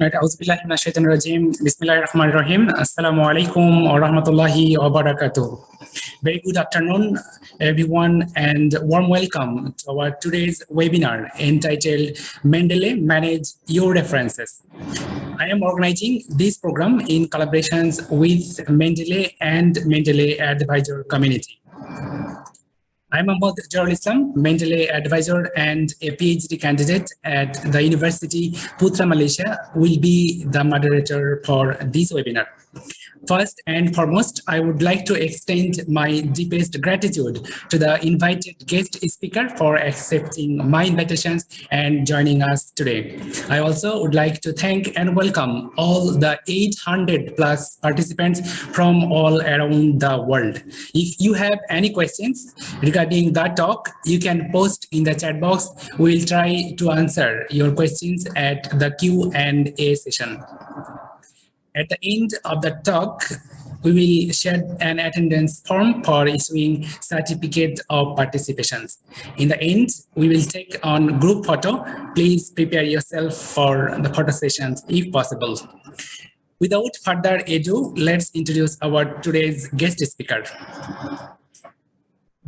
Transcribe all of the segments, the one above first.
Right, Auzubillahi minash shaitanir rajim. Bismillahirrahmanirrahim. Assalamu alaikum wa rahmatullahi wa barakatuh. Very good afternoon, everyone, and warm welcome to our today's webinar entitled Mendeley Manage Your References. I am organizing this program in collaborations with Mendeley and Mendeley Advisor community. I'm Mohammad Jarul Islam, Mendeley advisor and a PhD candidate at the University Putra, Malaysia, will be the moderator for this webinar. First and foremost, I would like to extend my deepest gratitude to the invited guest speaker for accepting my invitations and joining us today. I also would like to thank and welcome all the 800 plus participants from all around the world. If you have any questions regarding that talk, you can post in the chat box. We'll try to answer your questions at the Q&A session. At the end of the talk, we will share an attendance form for issuing certificate of participation. In the end, we will take on group photo. Please prepare yourself for the photo sessions if possible. Without further ado, let's introduce our today's guest speaker.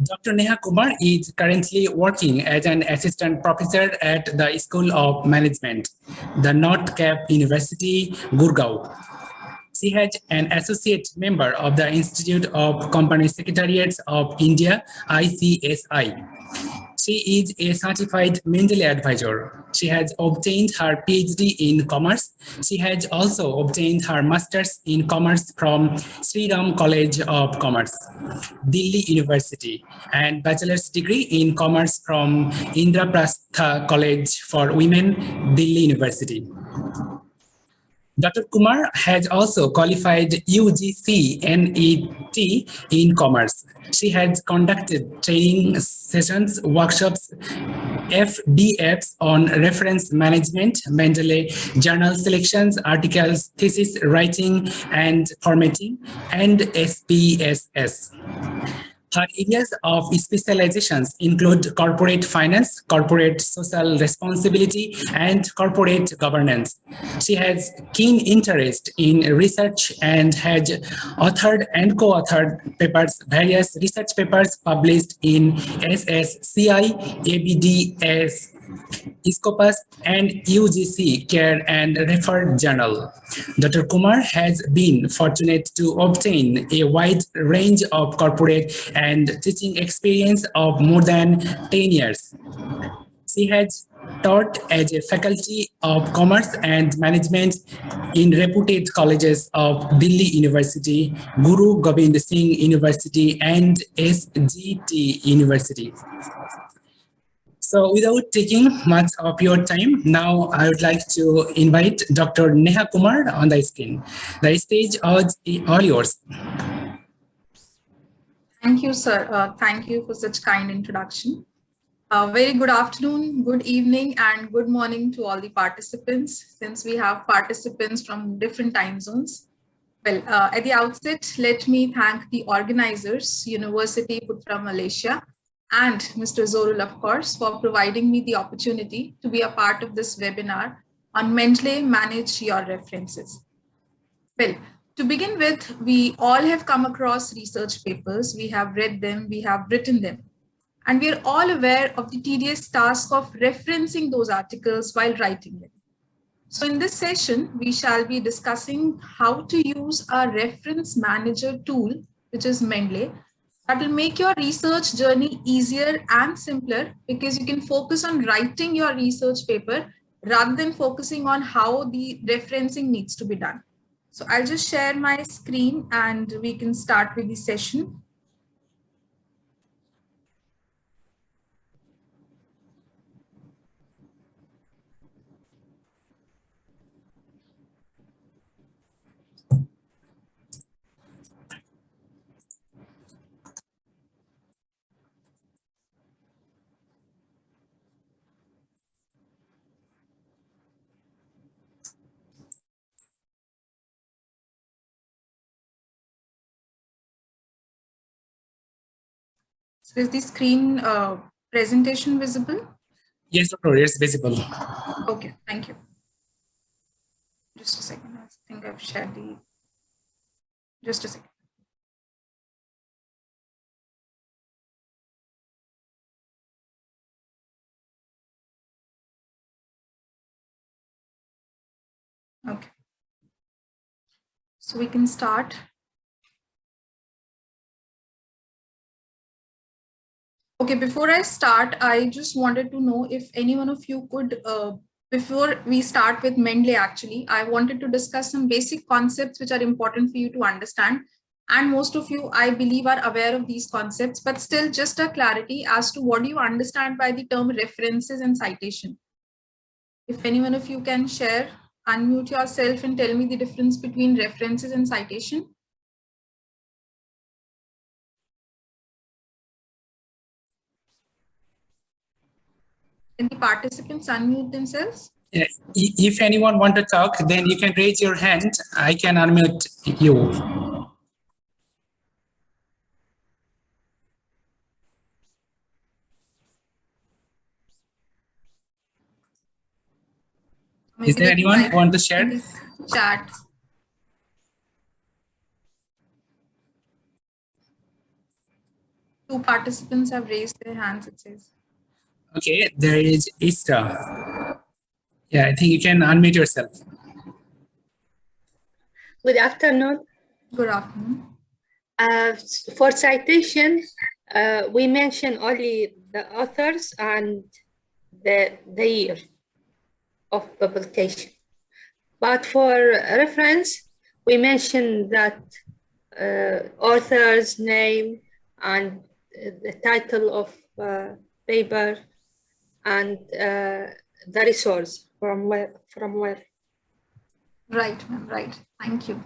Dr. Neha Kumar is currently working as an assistant professor at the School of Management, the North Cap University, Gurgaon. She has an associate member of the Institute of Company Secretariats of India, ICSI. She is a certified Mendeley advisor. She has obtained her PhD in commerce. She has also obtained her master's in commerce from Sri Ram College of Commerce, Delhi University, and bachelor's degree in commerce from Indraprastha College for Women, Delhi University. Dr. Kumar has also qualified UGC NET in commerce. She has conducted training sessions, workshops, FDFs on reference management, Mendeley journal selections, articles, thesis writing and formatting, and SPSS. Her areas of specializations include corporate finance, corporate social responsibility, and corporate governance. She has keen interest in research and has authored and co-authored papers, various research papers published in SSCI, ABDS, Scopus, and UGC Care and Referred Journal. Dr. Kumar has been fortunate to obtain a wide range of corporate and teaching experience of more than 10 years. She has taught as a faculty of commerce and management in reputed colleges of Delhi University, Guru Gobind Singh University, and SGT University. So without taking much of your time, now I would like to invite Dr. Neha Kumar on the screen. The stage is all yours. Thank you, sir. Thank you for such kind introduction. Very good afternoon, good evening, and good morning to all the participants, since we have participants from different time zones. Well, at the outset, let me thank the organizers, University Putra, Malaysia, and Mr. Zorul, of course, for providing me the opportunity to be a part of this webinar on Mendeley Manage Your References. Well, to begin with, we all have come across research papers, we have read them, we have written them, and we are all aware of the tedious task of referencing those articles while writing them. So in this session, we shall be discussing how to use a reference manager tool, which is Mendeley, that will make your research journey easier and simpler, because you can focus on writing your research paper rather than focusing on how the referencing needs to be done. So I'll just share my screen and we can start with the session. So is the screen presentation visible? Yes, Doctor, it's visible. Okay, thank you. Just a second. I think I've shared the. Just a second. Okay. So we can start. Okay, before I start, I just wanted to know if any one of you could, before we start with Mendeley, actually, I wanted to discuss some basic concepts which are important for you to understand. And most of you, I believe, are aware of these concepts, but still just a clarity as to what do you understand by the term references and citation. If any one of you can share, unmute yourself and tell me the difference between references and citation. Can the participants unmute themselves? Yeah, if anyone want to talk, then you can raise your hand. I can unmute you. Maybe Is there anyone who want to share? Chat. Two participants have raised their hands, it says. Okay, there is Ista. Yeah, I think you can unmute yourself. Good afternoon. Good afternoon. For citation, we mention only the authors and the year of publication. But for reference, we mention that author's name and the title of paper and the resource from where. Right, ma'am, right. Thank you.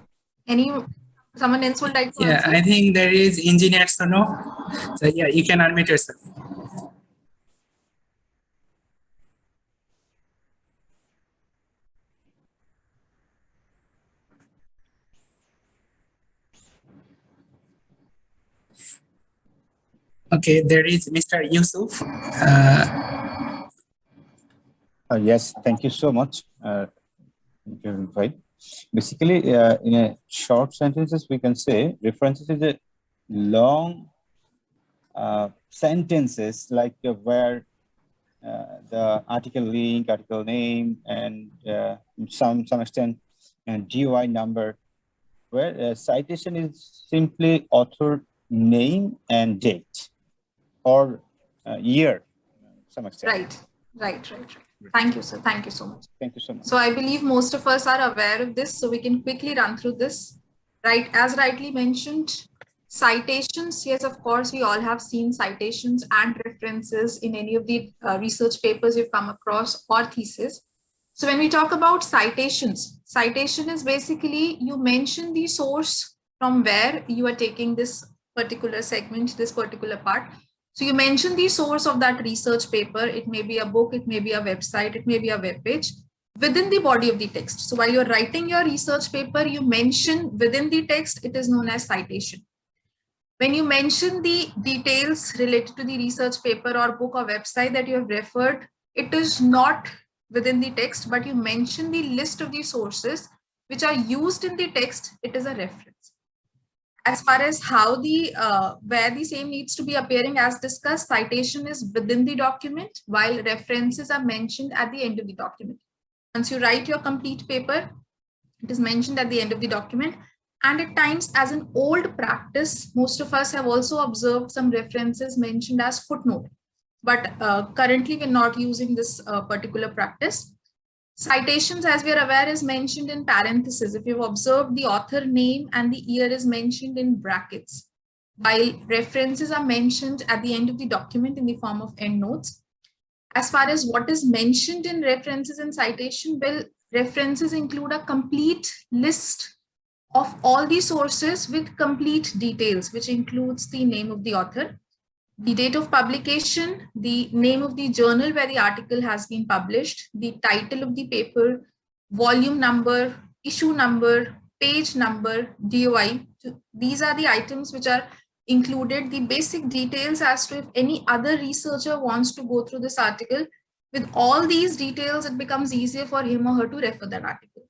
Someone else would like to answer? I think there is engineer Sono. So yeah, you can unmute yourself. Okay, there is Mr. Yusuf. Yes, thank you so much. Basically, in a short sentences, we can say references is a long sentences like where the article link, article name, and some extent GUI number, where citation is simply author name and date or year, some extent. Right. Thank you, sir. Thank you so much. Thank you so much. So I believe most of us are aware of this, so we can quickly run through this. Right, as rightly mentioned, citations, yes, of course, we all have seen citations and references in any of the research papers you've come across or thesis. So when we talk about citations, citation is basically you mention the source from where you are taking this particular segment, this particular part. So you mention the source of that research paper. It may be a book, it may be a website, it may be a web page within the body of the text. So while you're writing your research paper, you mention within the text, it is known as citation. When you mention the details related to the research paper or book or website that you have referred, it is not within the text, but you mention the list of the sources which are used in the text, it is a reference. As far as how the where the same needs to be appearing, as discussed, citation is within the document, while references are mentioned at the end of the document. Once you write your complete paper, it is mentioned at the end of the document. And at times, as an old practice, most of us have also observed some references mentioned as footnote. But currently, we're not using this particular practice. Citations, as we are aware, is mentioned in parentheses. If you've observed, the author name and the year is mentioned in brackets, while references are mentioned at the end of the document in the form of endnotes. As far as what is mentioned in references and citation, well, references include a complete list of all the sources with complete details, which includes the name of the author, the date of publication, the name of the journal where the article has been published, the title of the paper, volume number, issue number, page number, DOI. These are the items which are included, the basic details as to if any other researcher wants to go through this article. With all these details, it becomes easier for him or her to refer that article.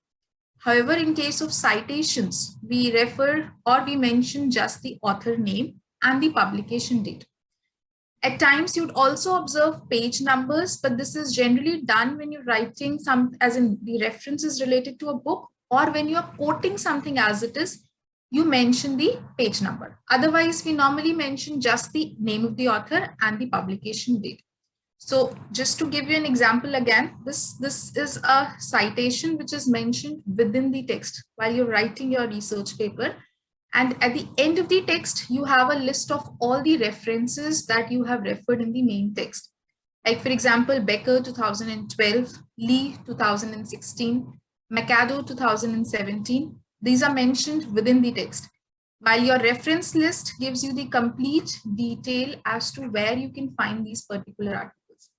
However, in case of citations, we refer or we mention just the author name and the publication date. At times, you'd also observe page numbers, but this is generally done when you're writing some, as in the reference is related to a book, or when you're quoting something as it is, you mention the page number. Otherwise, we normally mention just the name of the author and the publication date. So just to give you an example again, this is a citation which is mentioned within the text while you're writing your research paper. And at the end of the text, you have a list of all the references that you have referred in the main text. Like for example, Becker 2012, Lee 2016, Mercado 2017. These are mentioned within the text. While your reference list gives you the complete detail as to where you can find these particular articles.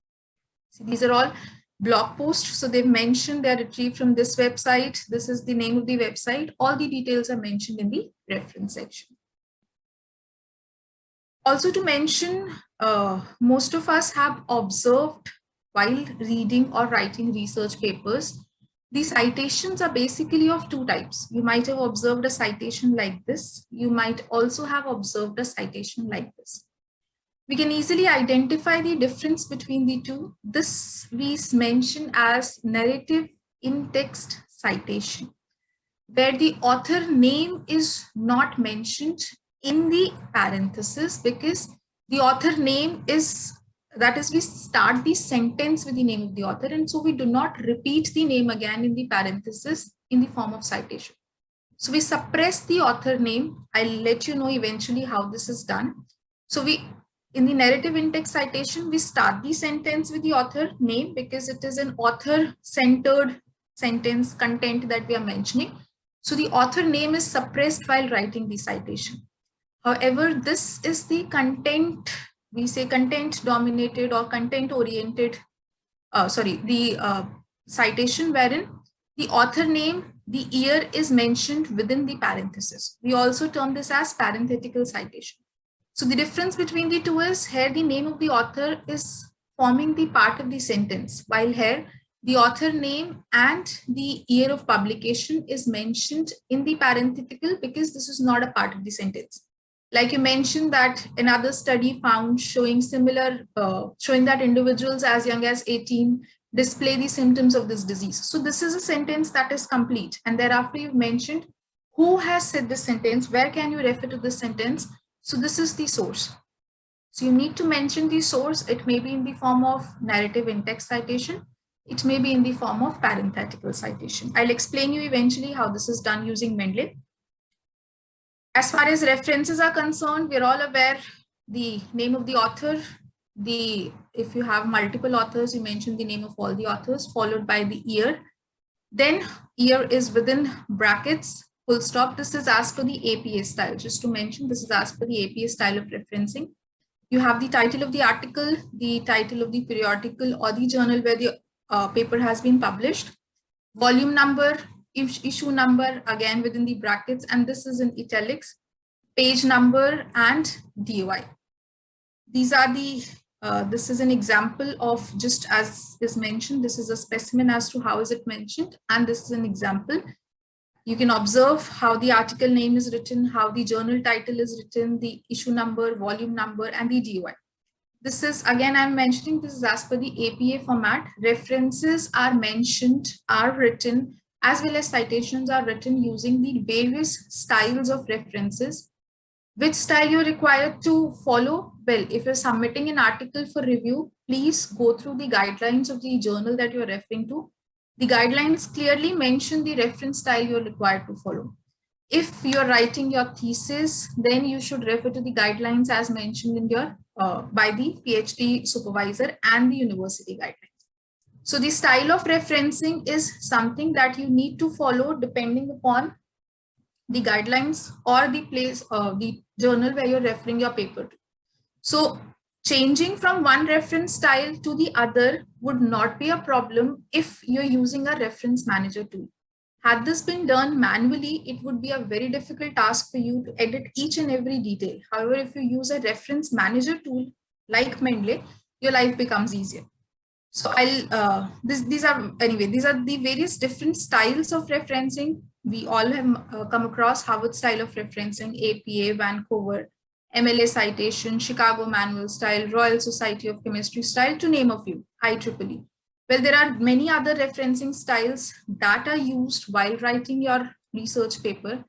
So these are all blog posts. So they've mentioned they're retrieved from this website. This is the name of the website. All the details are mentioned in the reference section. Also to mention, most of us have observed while reading or writing research papers, the citations are basically of two types. You might have observed a citation like this. You might also have observed a citation like this. We can easily identify the difference between the two. This we mention as narrative in-text citation, where the author name is not mentioned in the parenthesis because the author name is, that is, we start the sentence with the name of the author, and so we do not repeat the name again in the parenthesis in the form of citation. So we suppress the author name. I'll let you know eventually how this is done. So in the narrative in-text citation, we start the sentence with the author name because it is an author-centered sentence content that we are mentioning. So the author name is suppressed while writing the citation. However, this is the content, we say content dominated or content oriented, citation wherein the author name, the year is mentioned within the parenthesis. We also term this as parenthetical citation. So the difference between the two is here the name of the author is forming the part of the sentence, while here the author name and the year of publication is mentioned in the parenthetical because this is not a part of the sentence. Like you mentioned that another study found showing similar, showing that individuals as young as 18 display the symptoms of this disease. So this is a sentence that is complete. And thereafter you've mentioned who has said this sentence, where can you refer to this sentence? So this is the source. So you need to mention the source. It may be in the form of narrative in-text citation. It may be in the form of parenthetical citation. I'll explain you eventually how this is done using Mendeley. As far as references are concerned, we're all aware the name of the author. If you have multiple authors, you mention the name of all the authors, followed by the year. Then year is within brackets, full stop. This is as per the APA style. Just to mention, this is as per the APA style of referencing. You have the title of the article, the title of the periodical or the journal where the paper has been published, volume number, issue number, again within the brackets, and this is in italics, page number and DOI. These are the, this is an example of, just as is mentioned, this is a specimen as to how is it mentioned, and this is an example. You can observe how the article name is written, how the journal title is written, the issue number, volume number, and the DOI. This is, again, I'm mentioning this is as per the APA format. References are mentioned, are written, as well as citations are written using the various styles of references. Which style you're required to follow? Well, if you're submitting an article for review, please go through the guidelines of the journal that you're referring to. The guidelines clearly mention the reference style you're required to follow. If you're writing your thesis, then you should refer to the guidelines as mentioned in your by the PhD supervisor and the university guidelines. So the style of referencing is something that you need to follow depending upon the guidelines or the place, the journal where you're referring your paper to. So changing from one reference style to the other would not be a problem if you're using a reference manager tool. Had this been done manually, it would be a very difficult task for you to edit each and every detail. However, if you use a reference manager tool like Mendeley, your life becomes easier. So these are the various different styles of referencing. We all have come across Harvard style of referencing, APA, Vancouver, MLA citation, Chicago manual style, Royal Society of Chemistry style, to name a few, IEEE. Well, there are many other referencing styles that are used while writing your research paper.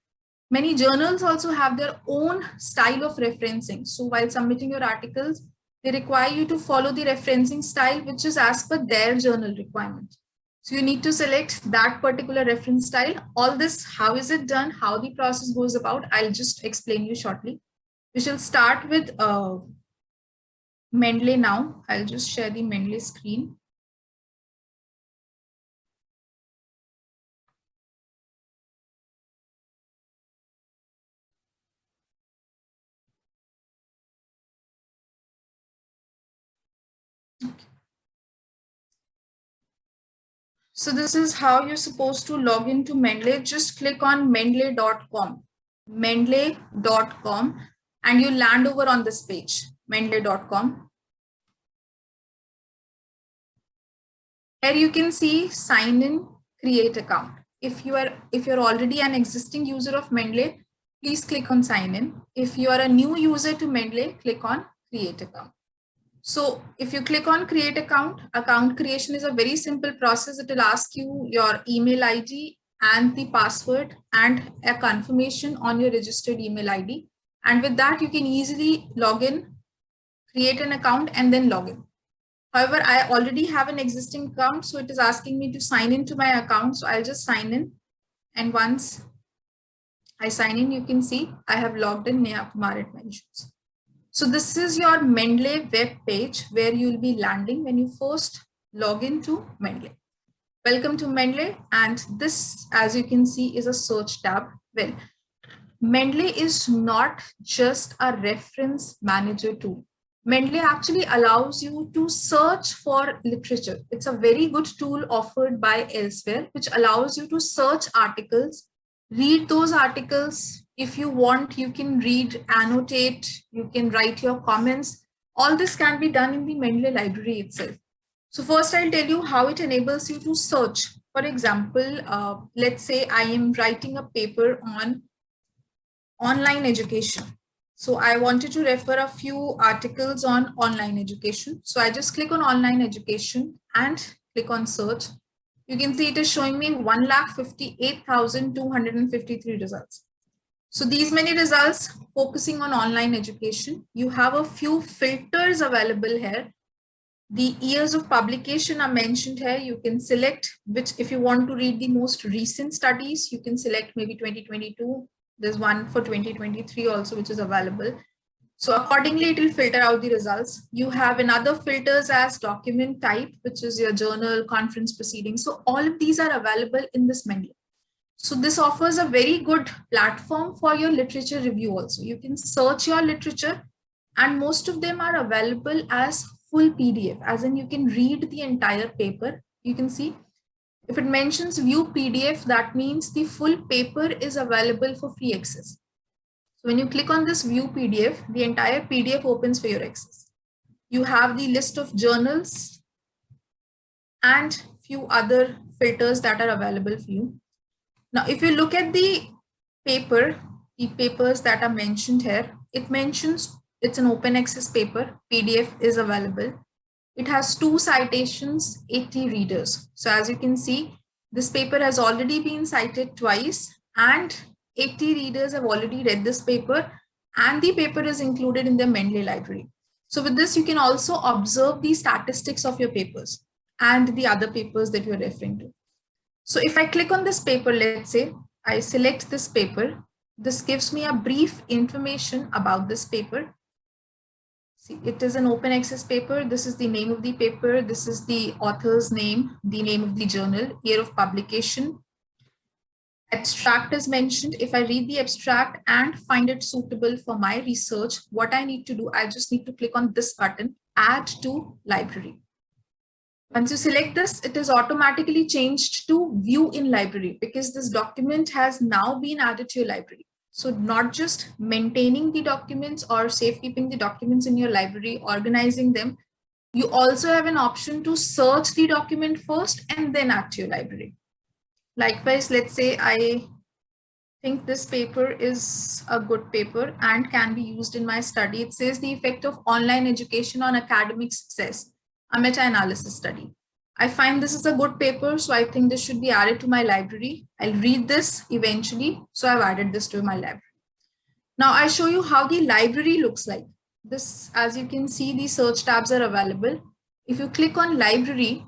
Many journals also have their own style of referencing. So while submitting your articles, they require you to follow the referencing style, which is as per their journal requirement. So you need to select that particular reference style. All this, how is it done, how the process goes about, I'll just explain you shortly. We shall start with Mendeley now. I'll just share the Mendeley screen. Okay. So this is how you're supposed to log into Mendeley. Just click on mendeley.com, mendeley.com, and you land over on this page, mendeley.com. Here you can see sign in, create account. If you're already an existing user of Mendeley, please click on sign in. If you are a new user to Mendeley, click on create account. So if you click on create account creation is a very simple process. It will ask you your email ID and the password and a confirmation on your registered email ID. And with that, you can easily log in, create an account, and then log in. However, I already have an existing account, so it is asking me to sign into my account. So I'll just sign in. And once I sign in, you can see I have logged in Neha Kumar at Mentions. So this is your Mendeley web page where you'll be landing when you first log into Mendeley. Welcome to Mendeley, and this, as you can see, is a search tab. Well, Mendeley is not just a reference manager tool. Mendeley actually allows you to search for literature. It's a very good tool offered by Elsewhere, which allows you to search articles, read those articles. If you want, you can read, annotate, you can write your comments. All this can be done in the Mendeley library itself. So first I'll tell you how it enables you to search. For example, let's say I am writing a paper on online education. So I wanted to refer a few articles on online education. So I just click on online education and click on search. You can see it is showing me 1,58,253 results. So these many results focusing on online education. You have a few filters available here. The years of publication are mentioned here. You can select which, if you want to read the most recent studies, you can select maybe 2022. There's one for 2023 also, which is available. So accordingly, it will filter out the results. You have another filters as document type, which is your journal, conference proceedings. So all of these are available in this Mendeley. So this offers a very good platform for your literature review also. You can search your literature, and most of them are available as full PDF, as in you can read the entire paper. You can see if it mentions view PDF, that means the full paper is available for free access. So when you click on this view PDF, the entire PDF opens for your access. You have the list of journals and few other filters that are available for you. Now, if you look at the papers that are mentioned here, it mentions it's an open access paper, PDF is available. It has 2 citations, 80 readers. So as you can see, this paper has already been cited twice and 80 readers have already read this paper, and the paper is included in the Mendeley library. So with this, you can also observe the statistics of your papers and the other papers that you're referring to. So if I click on this paper, let's say I select this paper, this gives me a brief information about this paper. See, it is an open access paper. This is the name of the paper. This is the author's name, the name of the journal, year of publication. Abstract is mentioned. If I read the abstract and find it suitable for my research, what I need to do, I just need to click on this button, add to library. Once you select this, it is automatically changed to view in library because this document has now been added to your library. So not just maintaining the documents or safekeeping the documents in your library, organizing them, You also have an option to search the document first and then add to your library. Likewise, let's say I think this paper is a good paper and can be used in my study. It says the effect of online education on academic success, a meta-analysis study. I find this is a good paper, so I think this should be added to my library. I'll read this eventually, so I've added this to my library. Now I show you how the library looks like. This, as you can see, the search tabs are available. If you click on library,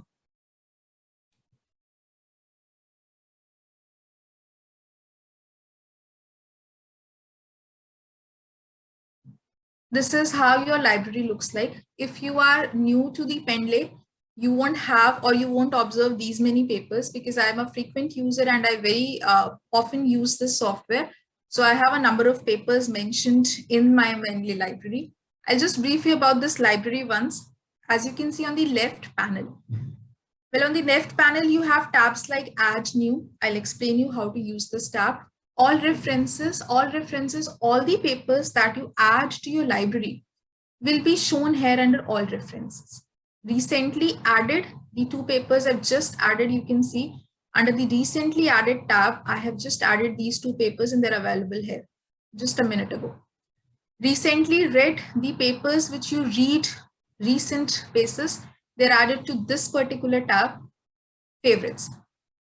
this is how your library looks like. If you are new to the Mendeley, you won't have or you won't observe these many papers because I'm a frequent user and I very often use this software. So I have a number of papers mentioned in my Mendeley library. I'll just brief you about this library once. As you can see on the left panel. Well, on the left panel, you have tabs like Add New. I'll explain you how to use this tab. All references, all the papers that you add to your library will be shown here under all references. Recently added, the 2 papers I've just added, you can see under the recently added tab, I have just added these 2 papers and they're available here just a minute ago. Recently read, the papers which you read recent basis, they're added to this particular tab, favorites.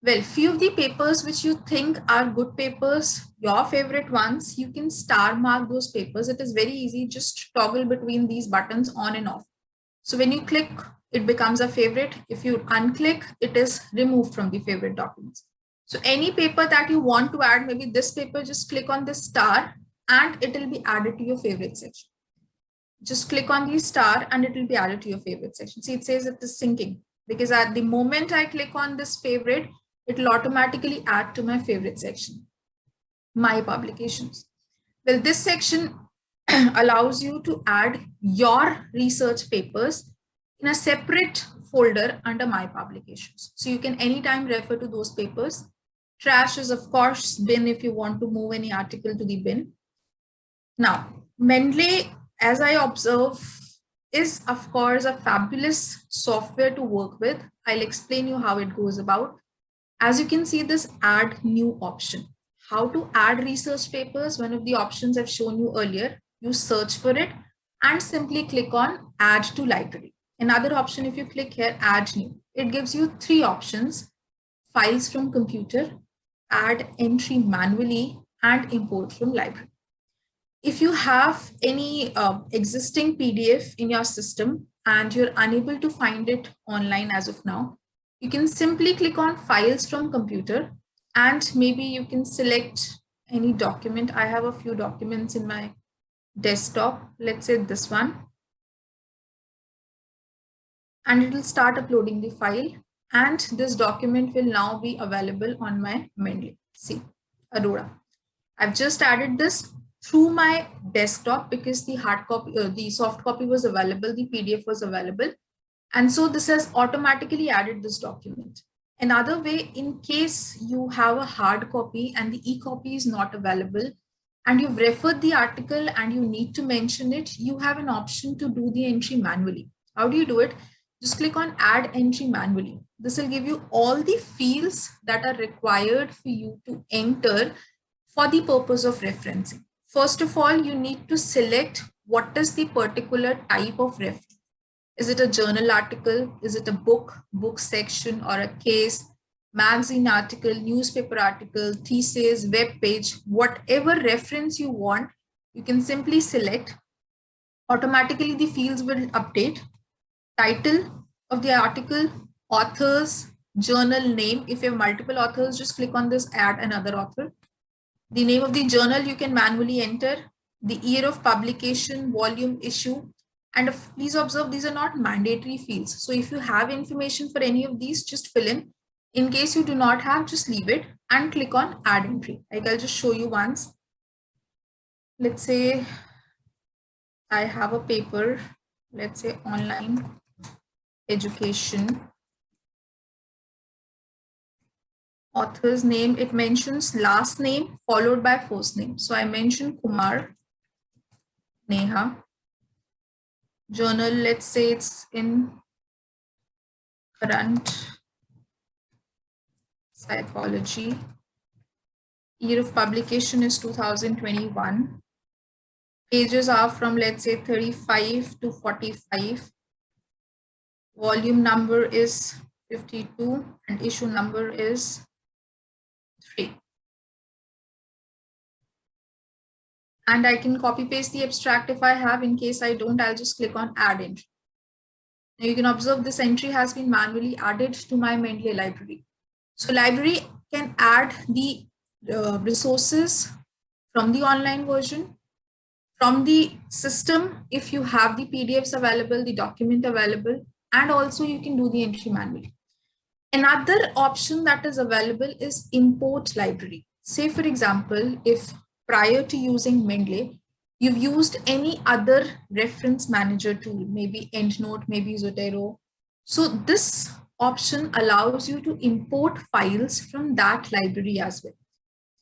Well, few of the papers which you think are good papers, your favorite ones, you can star mark those papers. It is very easy, just toggle between these buttons on and off. So when you click, it becomes a favorite. If you unclick, it is removed from the favorite documents. So any paper that you want to add, maybe this paper, just click on this star and it will be added to your favorite section. Just click on the star and it will be added to your favorite section. See, it says it is syncing because at the moment I click on this favorite, it will automatically add to my favorite section, my publications. Well, this section allows you to add your research papers in a separate folder under my publications. So you can anytime refer to those papers. Trash is of course bin if you want to move any article to the bin. Now, Mendeley, as I observe, is of course a fabulous software to work with. I'll explain you how it goes about. As you can see, this add new option. How to add research papers, one of the options I've shown you earlier. You search for it and simply click on add to library. Another option, if you click here, add new, it gives you 3 options: files from computer, add entry manually, and import from library. If you have any existing PDF in your system and you're unable to find it online as of now, you can simply click on files from computer and maybe you can select any document. I have a few documents in my desktop. Let's say this one. And it will start uploading the file. And this document will now be available on my Mendeley. See, Aurora. I've just added this through my desktop because the hard copy, the soft copy was available, the PDF was available. And so this has automatically added this document. Another way, in case you have a hard copy and the e-copy is not available and you've referred the article and you need to mention it, you have an option to do the entry manually. How do you do it? Just click on add entry manually. This will give you all the fields that are required for you to enter for the purpose of referencing. First of all, you need to select what is the particular type of reference. Is it a journal article? Is it a book section, or a case, magazine article, newspaper article, thesis, web page, whatever reference you want, you can simply select. Automatically the fields will update. Title of the article, authors, journal name. If you have multiple authors, just click on this add another author. The name of the journal you can manually enter. The year of publication, volume, issue. And please observe, these are not mandatory fields. So if you have information for any of these, just fill in. In case you do not have, just leave it and click on add entry. Like I'll just show you once. Let's say I have a paper, let's say online education. Author's name, it mentions last name followed by first name. So I mentioned Kumar, Neha. journal, let's say it's in current psychology. Year of publication is 2021. Pages are from, let's say, 35 to 45. Volume number is 52 and issue number is 3. And I can copy paste the abstract if I have. In case I don't, I'll just click on add entry. Now you can observe this entry has been manually added to my Mendeley library. So library can add the resources from the online version, from the system if you have the PDFs available, the document available, and also you can do the entry manually. Another option that is available is import library. Say for example, if prior to using Mendeley, you've used any other reference manager tool, maybe EndNote, maybe Zotero. So this option allows you to import files from that library as well.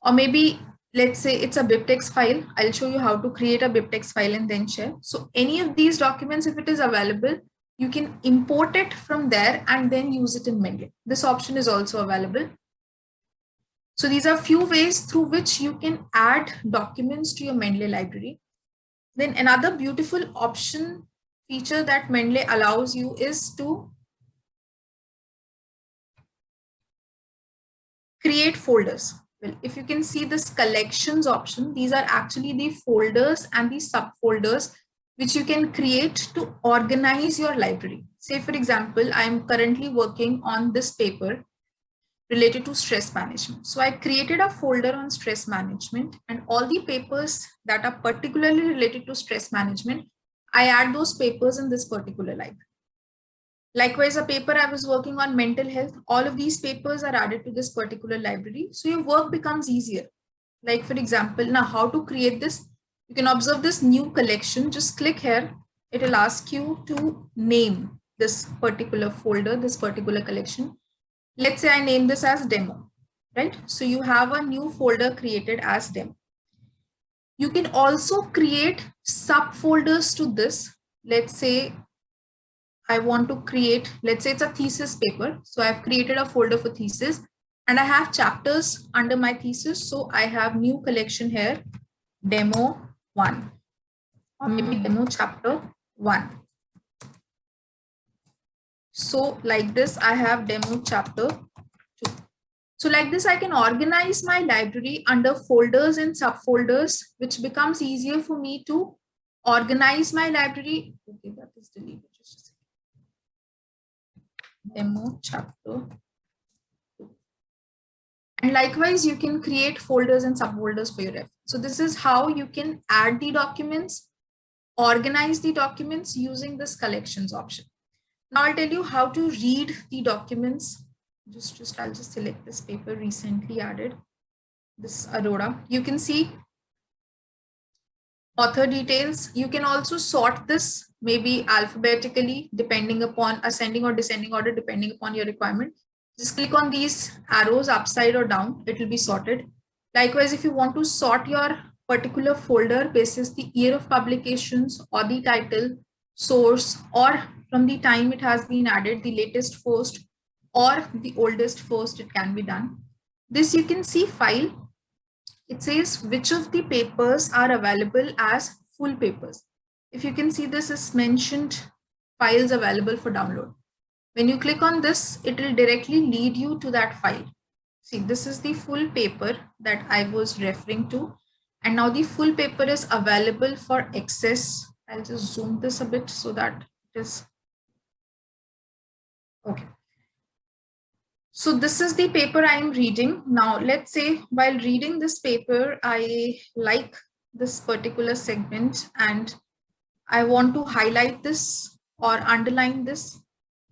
Or maybe let's say it's a BibTeX file. I'll show you how to create a BibTeX file and then share. So any of these documents, if it is available, you can import it from there and then use it in Mendeley. This option is also available. So these are few ways through which you can add documents to your Mendeley library. Then another beautiful option feature that Mendeley allows you is to create folders. Well, if you can see this collections option, these are actually the folders and the subfolders which you can create to organize your library. Say for example, I'm currently working on this paper related to stress management. So I created a folder on stress management, and all the papers that are particularly related to stress management, I add those papers in this particular library. Likewise, a paper I was working on mental health, all of these papers are added to this particular library. So your work becomes easier. Like for example, now how to create this? You can observe this new collection. Just click here. It will ask you to name this particular folder, this particular collection. Let's say I name this as demo, right? So you have a new folder created as demo. You can also create subfolders to this. Let's say I want to create, let's say it's a thesis paper. So I've created a folder for thesis and I have chapters under my thesis. So I have new collection here, demo 1 or maybe demo chapter 1. So like this, I have demo chapter 2. So like this, I can organize my library under folders and subfolders, which becomes easier for me to organize my library. Okay, that is deleted. Just a second. Demo chapter 2. And likewise, you can create folders and subfolders for your reference. So this is how you can add the documents, organize the documents using this collections option. Now I'll tell you how to read the documents. I'll just select this paper recently added, this Aurora. You can see author details. You can also sort this maybe alphabetically, depending upon ascending or descending order, depending upon your requirement. Just click on these arrows upside or down, it will be sorted. Likewise, if you want to sort your particular folder basis the year of publications or the title, source, or from the time it has been added, the latest first or the oldest first, it can be done. This you can see file. It says which of the papers are available as full papers. If you can see, this is mentioned files available for download. When you click on this, it will directly lead you to that file. See, this is the full paper that I was referring to. And now the full paper is available for access. I'll just zoom this a bit so that it is okay. So this is the paper I am reading. Now, let's say while reading this paper, I like this particular segment and I want to highlight this or underline this.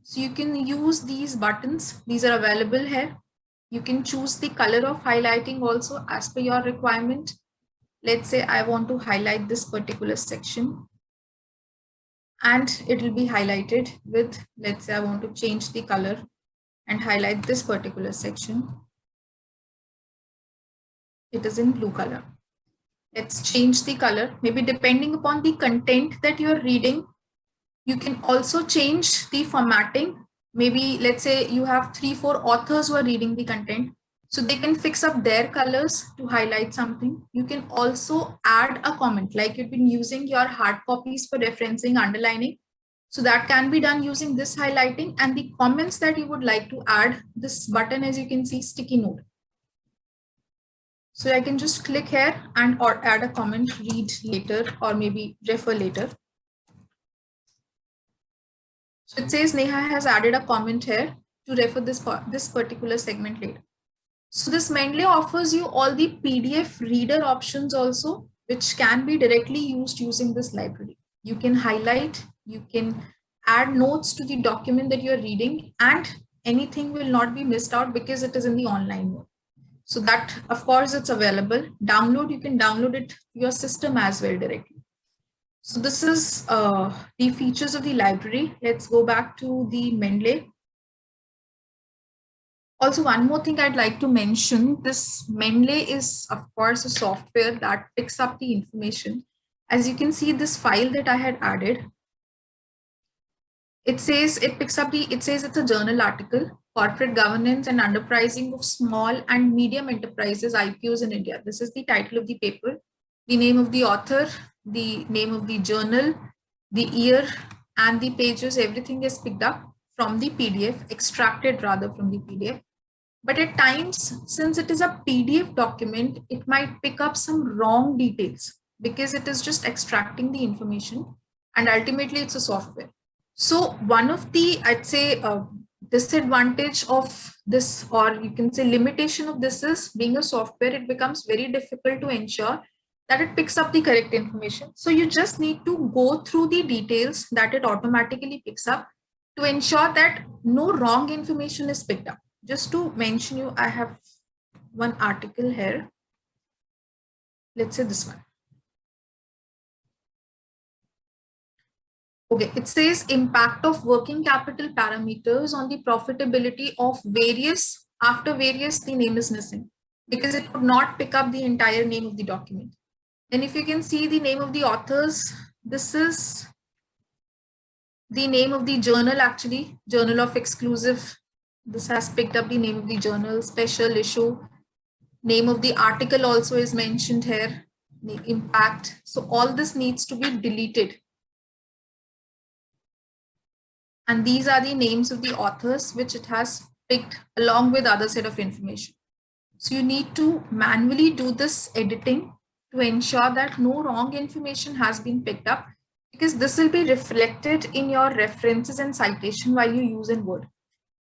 So you can use these buttons. These are available here. You can choose the color of highlighting also as per your requirement. Let's say I want to highlight this particular section and it will be highlighted with, let's say I want to change the color and highlight this particular section. It is in blue color. Let's change the color, maybe depending upon the content that you're reading. You can also change the formatting. Maybe let's say you have 3-4 authors who are reading the content. So they can fix up their colors to highlight something. You can also add a comment, like you've been using your hard copies for referencing, underlining. So that can be done using this highlighting, and the comments that you would like to add, this button, as you can see, sticky note. So I can just click here and or add a comment, read later, or maybe refer later. So it says Neha has added a comment here to refer this particular segment later. So this Mendeley offers you all the PDF reader options also, which can be directly used using this library. You can highlight, you can add notes to the document that you're reading, and anything will not be missed out because it is in the online mode. So that, of course, it's available. Download, you can download it to your system as well directly. So this is the features of the library. Let's go back to the Mendeley. Also, one more thing I'd like to mention, this Mendeley is, of course, a software that picks up the information. As you can see, this file that I had added, it says it picks up it says it's a journal article, corporate governance and underpricing of small and medium enterprises, IPOs in India. This is the title of the paper, the name of the author, the name of the journal, the year, and the pages. Everything is picked up from the PDF, extracted rather from the PDF. But at times, since it is a PDF document, it might pick up some wrong details because it is just extracting the information, and ultimately it's a software. So one of the, I'd say, disadvantage of this, or you can say limitation of this, is being a software, it becomes very difficult to ensure that it picks up the correct information. So you just need to go through the details that it automatically picks up to ensure that no wrong information is picked up. Just to mention you, I have one article here. Let's say this one. Okay, it says impact of working capital parameters on the profitability of various, after various, the name is missing because it could not pick up the entire name of the document. And if you can see the name of the authors, this is the name of the journal, actually, Journal of Exclusive. This has picked up the name of the journal, special issue. Name of the article also is mentioned here, the impact. So all this needs to be deleted. And these are the names of the authors which it has picked along with other set of information. So you need to manually do this editing to ensure that no wrong information has been picked up, because this will be reflected in your references and citation while you use in Word.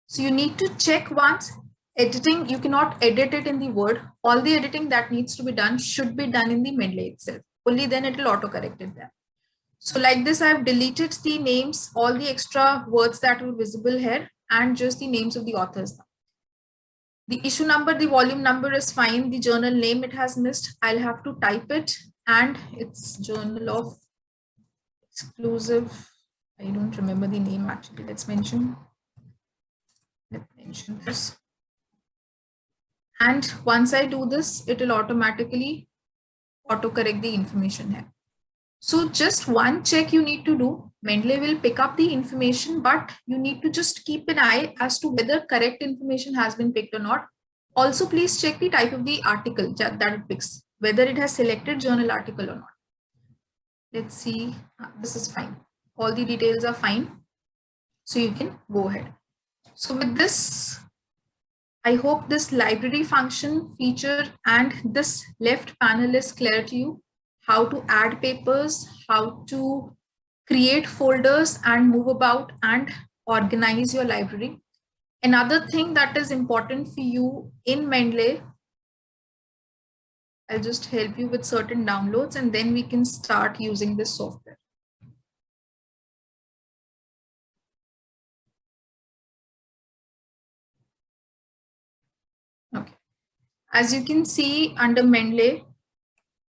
So you need to check once. Editing, you cannot edit it in the Word. All the editing that needs to be done should be done in the Mendeley itself. Only then it will auto-correct it there. So like this, I've deleted the names, all the extra words that were visible here, and just the names of the authors now. The issue number, the volume number is fine. The journal name it has missed. I'll have to type it, and it's Journal of Exclusive. I don't remember the name actually. Let's mention this. And once I do this, it will automatically autocorrect the information here. So just one check you need to do. Mendeley will pick up the information, but you need to just keep an eye as to whether correct information has been picked or not. Also, please check the type of the article that it picks, whether it has selected journal article or not. Let's see, this is fine. All the details are fine. So you can go ahead. So with this, I hope this library function feature and this left panel is clear to you. How to add papers, how to create folders and move about and organize your library. Another thing that is important for you in Mendeley, I'll just help you with certain downloads and then we can start using this software. Okay. As you can see under Mendeley,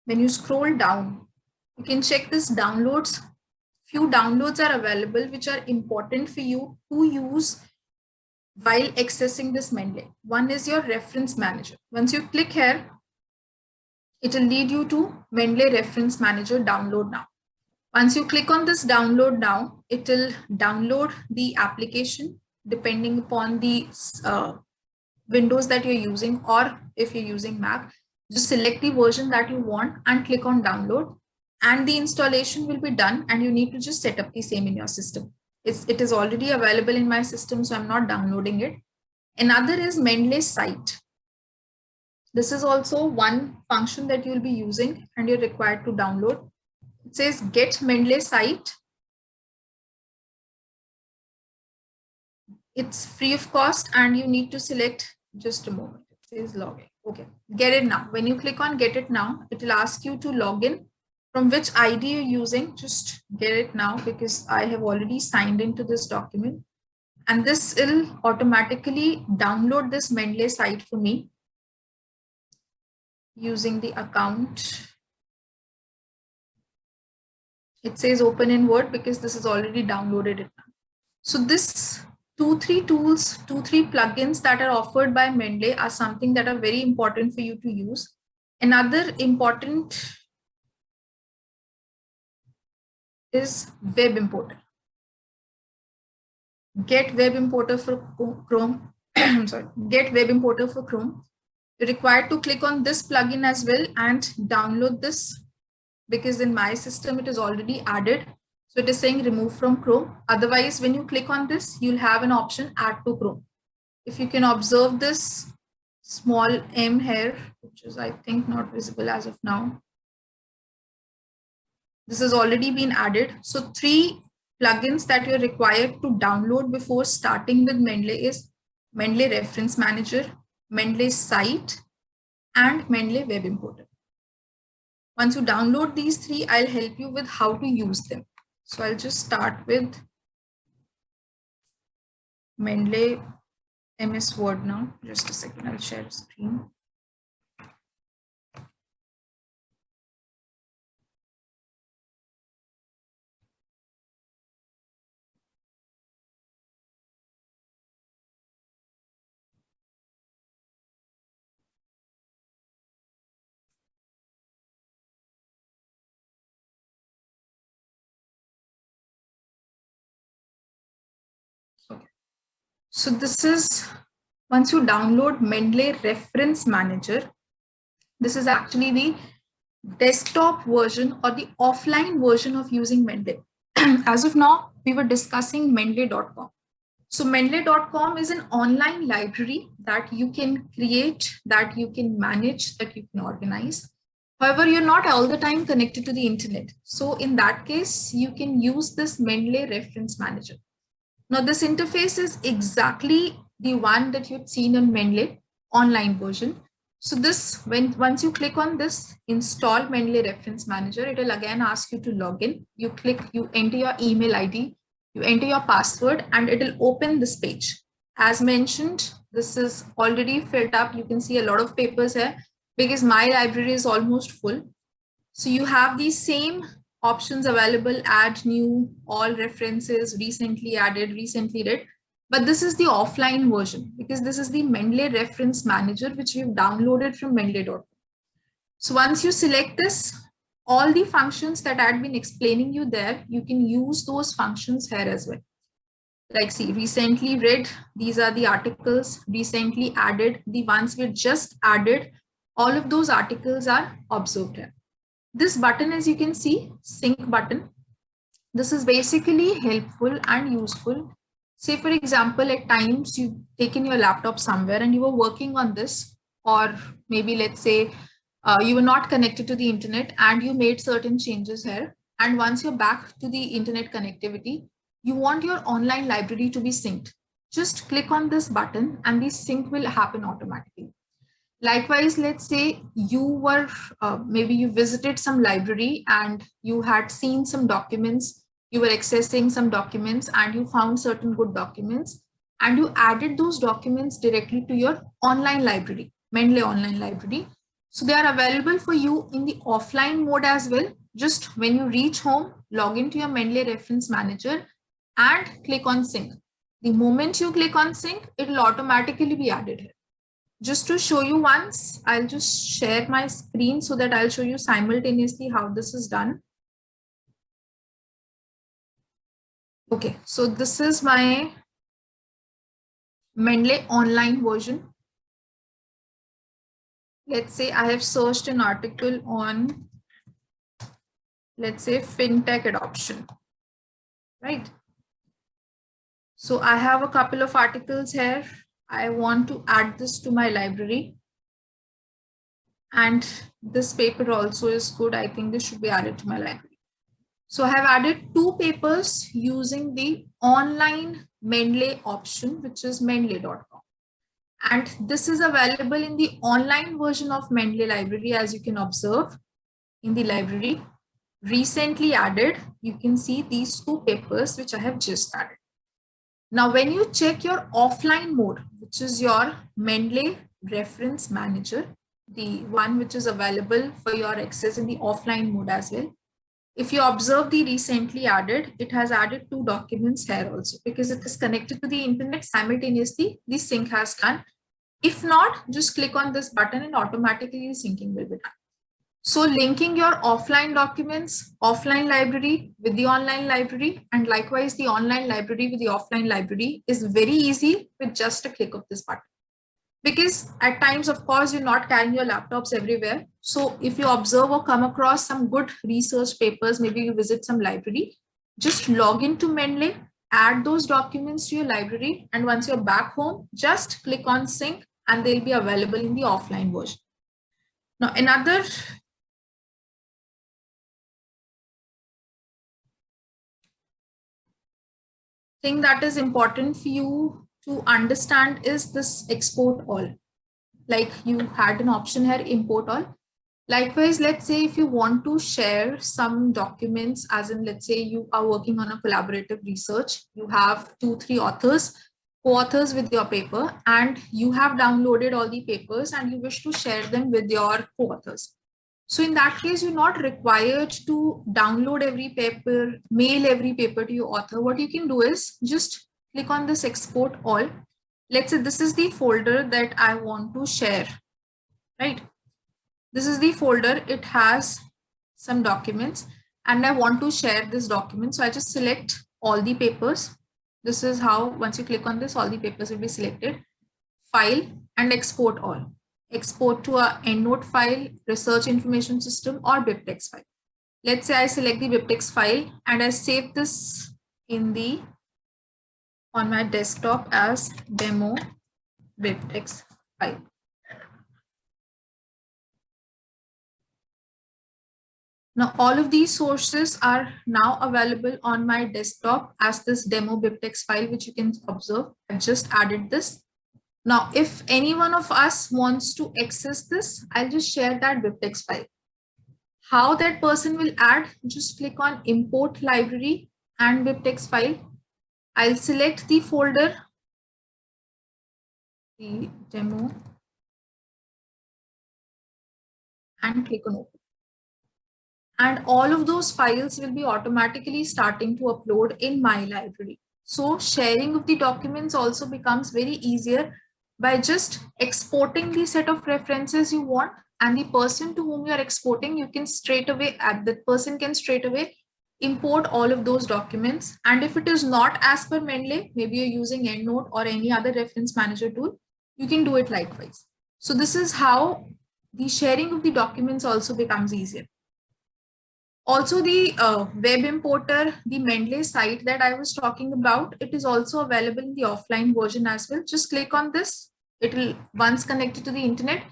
when you scroll down, you can check this downloads. Few downloads are available which are important for you to use while accessing this Mendeley. One is your reference manager. Once you click here, it will lead you to Mendeley Reference Manager download now. Once you click on this download now, it will download the application depending upon the Windows that you're using, or if you're using Mac, just select the version that you want and click on download, and the installation will be done, and you need to just set up the same in your system. It is already available in my system, so I'm not downloading it. Another is Mendeley site. This is also one function that you'll be using and you're required to download. It says get Mendeley site. It's free of cost and you need to select, just a moment, it says login. Okay, get it now. When you click on get it now, it will ask you to log in. From which ID you're using, just get it now, because I have already signed into this document. And this will automatically download this Mendeley site for me using the account. It says open in Word because this is already downloaded it now. So this 2-3 tools, 2-3 plugins that are offered by Mendeley are something that are very important for you to use. Another important is web importer. Get web importer for Chrome. I'm sorry, get web importer for Chrome. You're required to click on this plugin as well and download this, because in my system it is already added. So it is saying remove from Chrome. Otherwise, when you click on this, you'll have an option add to Chrome. If you can observe this small M here, which is I think not visible as of now. This has already been added. So 3 plugins that you're required to download before starting with Mendeley is Mendeley Reference Manager, Mendeley Site, and Mendeley Web Importer. Once you download these 3, I'll help you with how to use them. So I'll just start with Mendeley MS Word now. Just a second, I'll share screen. Okay. So this is, once you download Mendeley Reference Manager, this is actually the desktop version or the offline version of using Mendeley. As of now, we were discussing Mendeley.com. So Mendeley.com is an online library that you can create, that you can manage, that you can organize. However, you're not all the time connected to the internet. So in that case, you can use this Mendeley Reference Manager. Now this interface is exactly the one that you've seen in Mendeley online version. So this, once you click on this, install Mendeley Reference Manager, it will again ask you to log in. You click, you enter your email ID, you enter your password, and it will open this page. As mentioned, this is already filled up. You can see a lot of papers here because my library is almost full. So you have these same options available: add new, all references, recently added, recently read. But this is the offline version because this is the Mendeley Reference Manager, which we've downloaded from Mendeley.com. So once you select this, all the functions that I've been explaining you there, you can use those functions here as well. Like see, recently read, these are the articles, recently added, the ones we just added, all of those articles are observed here. This button, as you can see, sync button, this is basically helpful and useful. Say, for example, at times you've taken your laptop somewhere and you were working on this, or maybe let's say you were not connected to the internet and you made certain changes here. And once you're back to the internet connectivity, you want your online library to be synced. Just click on this button and the sync will happen automatically. Likewise, let's say you were, maybe you visited some library and you had seen some documents, you were accessing some documents and you found certain good documents and you added those documents directly to your online library, Mendeley online library. So they are available for you in the offline mode as well. Just when you reach home, log into your Mendeley Reference Manager and click on sync. The moment you click on sync, it will automatically be added here. Just to show you once, I'll just share my screen so that I'll show you simultaneously how this is done. Okay, so this is my Mendeley online version. Let's say I have searched an article on, let's say, fintech adoption, right? So I have a couple of articles here. I want to add this to my library. And this paper also is good. I think this should be added to my library. So I have added 2 papers using the online Mendeley option, which is mendeley.com. And this is available in the online version of Mendeley library, as you can observe in the library. Recently added, you can see these 2 papers which I have just added. Now, when you check your offline mode, which is your Mendeley reference manager, the one which is available for your access in the offline mode as well. If you observe the recently added, it has added 2 documents here also because it is connected to the internet simultaneously. The sync has done. If not, just click on this button and automatically the syncing will be done. So linking your offline documents, offline library with the online library, and likewise the online library with the offline library is very easy with just a click of this button. Because at times, of course, you're not carrying your laptops everywhere. So if you observe or come across some good research papers, maybe you visit some library, just log into Mendeley, add those documents to your library. And once you're back home, just click on sync and they'll be available in the offline version. Now, another thing that is important for you to understand is this export all. Like you had an option here, import all. Likewise, let's say if you want to share some documents, as in, let's say you are working on a collaborative research, you have 2-3 authors, co-authors with your paper, and you have downloaded all the papers and you wish to share them with your co-authors. So in that case, you're not required to download every paper, mail every paper to your author. What you can do is just click on this export all. Let's say this is the folder that I want to share, right? This is the folder, it has some documents and I want to share this document. So I just select all the papers. This is how, once you click on this, all the papers will be selected. File and export all. Export to a EndNote file, research information system, or BibTeX file. Let's say I select the BibTeX file and I save this in the on my desktop as demo BibTeX file. Now, all of these sources are now available on my desktop as this demo BibTeX file, which you can observe. I've just added this. Now, if any one of us wants to access this, I'll just share that BibTeX file. How that person will add, just click on import library and BibTeX file. I'll select the folder, the demo, and click on open. And all of those files will be automatically starting to upload in my library. So sharing of the documents also becomes very easier by just exporting the set of references you want, and the person to whom you're exporting, you can straight away, that person can straight away import all of those documents. And if it is not as per Mendeley, maybe you're using EndNote or any other reference manager tool, you can do it likewise. So this is how the sharing of the documents also becomes easier. Also, the web importer, the Mendeley site that I was talking about, it is also available in the offline version as well. Just click on this. It will, once connected to the internet,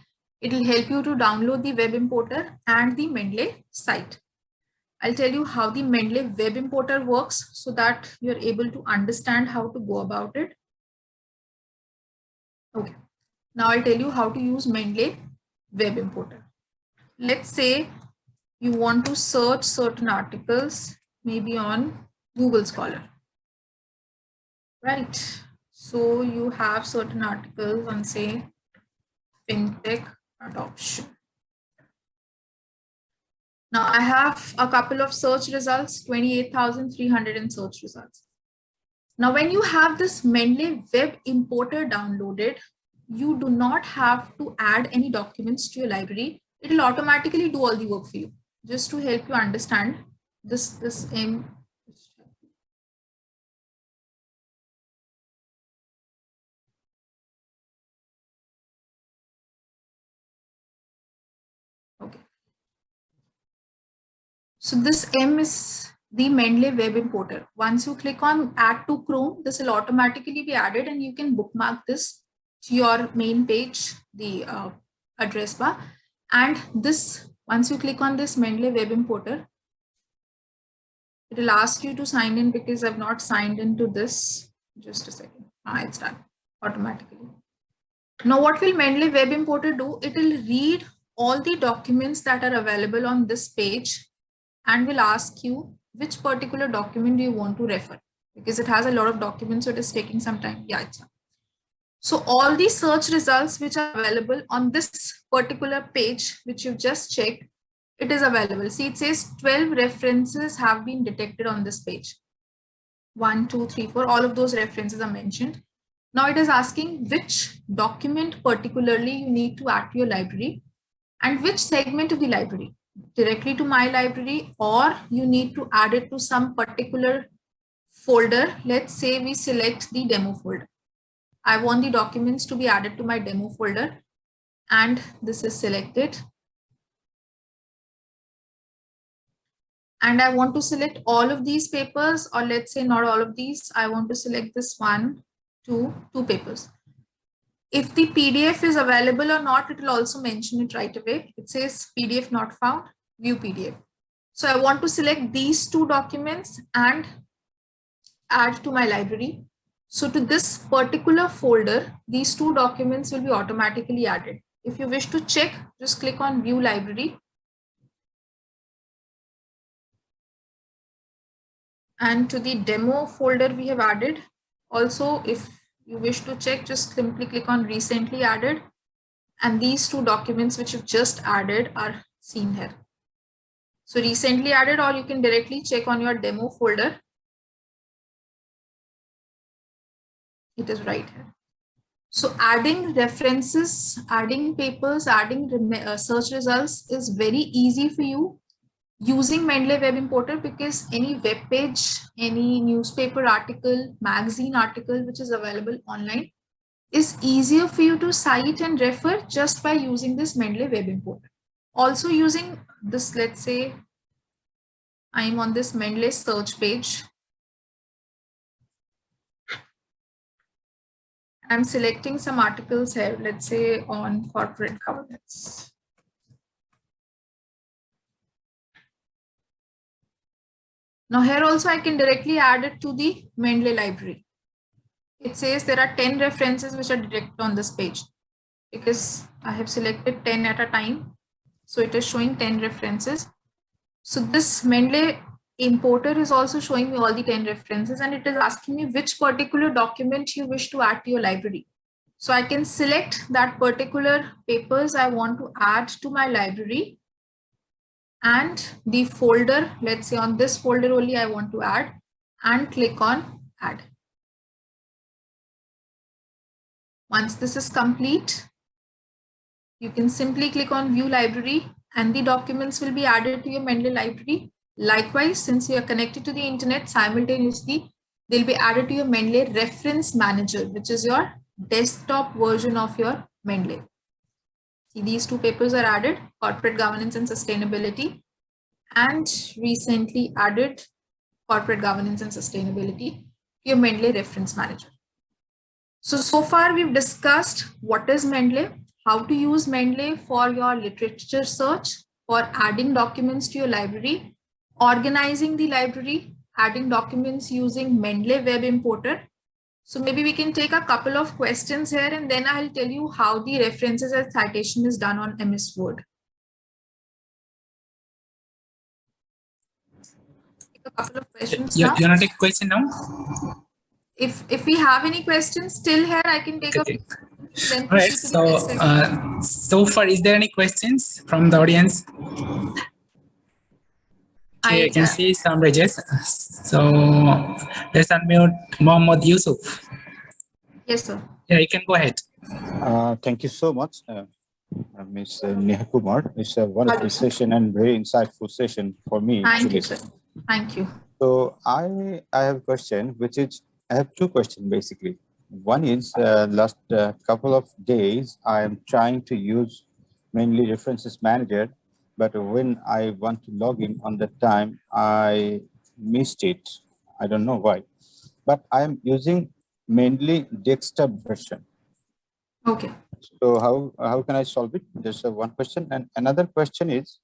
it will help you to download the web importer and the Mendeley site. I'll tell you how the Mendeley web importer works so that you're able to understand how to go about it. Okay, now I'll tell you how to use Mendeley web importer. Let's say you want to search certain articles, maybe on Google Scholar, right? So you have certain articles on, say, fintech adoption. Now I have a couple of search results, 28,300 search results. Now, when you have this Mendeley web importer downloaded, you do not have to add any documents to your library. It will automatically do all the work for you. Just to help you understand this So this M is the Mendeley web importer. Once you click on add to Chrome, this will automatically be added and you can bookmark this to your main page, the address bar. And this, once you click on this Mendeley web importer, it will ask you to sign in because I've not signed into this. Just a second. It's done automatically. Now what will Mendeley web importer do? It will read all the documents that are available on this page and will ask you which particular document do you want to refer, because it has a lot of documents, so it is taking some time. Yeah, it's done. So all the search results which are available on this particular page, which you've just checked, it is available. See, it says 12 references have been detected on this page. 1, 2, 3, 4, all of those references are mentioned. Now it is asking which document particularly you need to add to your library and which segment of the library, directly to my library, or you need to add it to some particular folder. Let's say we select the demo folder. I want the documents to be added to my demo folder, and this is selected. And I want to select all of these papers, or let's say not all of these. I want to select this 1, 2 papers. If the PDF is available or not, it will also mention it right away. It says PDF not found, view PDF. So I want to select these 2 documents and add to my library. So to this particular folder, these 2 documents will be automatically added. If you wish to check, just click on view library. And to the demo folder we have added. Also, if you wish to check, just simply click on recently added. And these 2 documents which you've just added are seen here. So recently added, or you can directly check on your demo folder. It is right here. So adding references, adding papers, adding search results is very easy for you using Mendeley web importer, because any web page, any newspaper article, magazine article which is available online is easier for you to cite and refer just by using this Mendeley web importer. Also using this, let's say I'm on this Mendeley search page. I'm selecting some articles here, let's say on corporate governance. Now here also I can directly add it to the Mendeley library. It says there are 10 references which are detected on this page because I have selected 10 at a time. So it is showing 10 references. So this Mendeley importer is also showing me all the 10 references, and it is asking me which particular document you wish to add to your library. So I can select that particular papers I want to add to my library, and the folder, let's say on this folder only I want to add, and click on add. Once this is complete, you can simply click on view library and the documents will be added to your Mendeley library. Likewise, since you are connected to the internet, simultaneously, they'll be added to your Mendeley reference manager, which is your desktop version of your Mendeley. See, these 2 papers are added, corporate governance and sustainability, and recently added corporate governance and sustainability to your Mendeley reference manager. So far we've discussed what is Mendeley, how to use Mendeley for your literature search, for adding documents to your library, organizing the library, adding documents using Mendeley web importer. So maybe we can take a couple of questions here and then I'll tell you how the references and citation is done on MS Word. Take a couple of questions now. You want to take a question now? If we have any questions still here, I can take Okay. Then All right. So far, is there any questions from the audience? Okay, I can see some rages. So let's unmute Mohammad Yusuf. Yes, sir. Yeah, you can go ahead. Thank you so much, Ms. Neha Kumar. It's a wonderful session and very insightful session for me. Thank you, sir. Thank you. So I have a question, which is, I have 2 questions basically. One is last couple of days, I am trying to use mainly references manager, but when I want to log in on the time, I missed it. I don't know why, but I'm using mainly desktop version. Okay. So how can I solve it? There's one question, and another question is,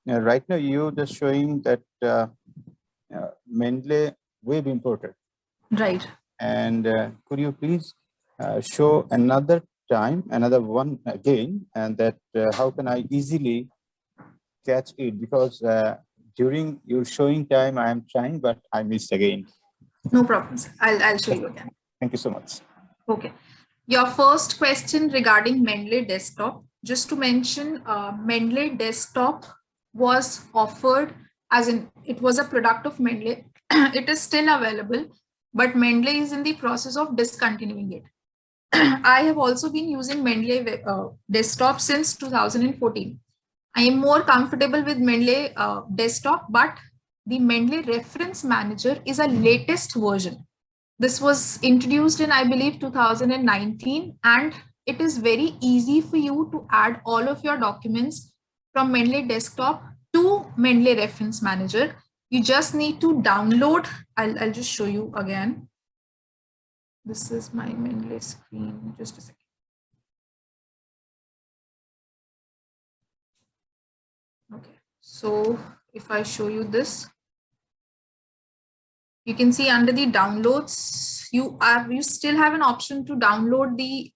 right now you just showing that Mendeley web importer. Right. And could you please show another one again, and that how can I easily catch it? Because during your showing time, I am trying, but I missed again. No problems. I'll show you again. Thank you so much. Okay. Your first question regarding Mendeley desktop, just to mention, Mendeley desktop was offered as in, it was a product of Mendeley. It is still available, but Mendeley is in the process of discontinuing it. I have also been using Mendeley desktop since 2014. I am more comfortable with Mendeley desktop, but the Mendeley reference manager is a latest version. This was introduced in, I believe, 2019, and it is very easy for you to add all of your documents from Mendeley desktop to Mendeley reference manager. You just need to download. I'll just show you again. This is my Mendeley screen. Just a second. Okay, so if I show you this, you can see under the downloads, you still have an option to download the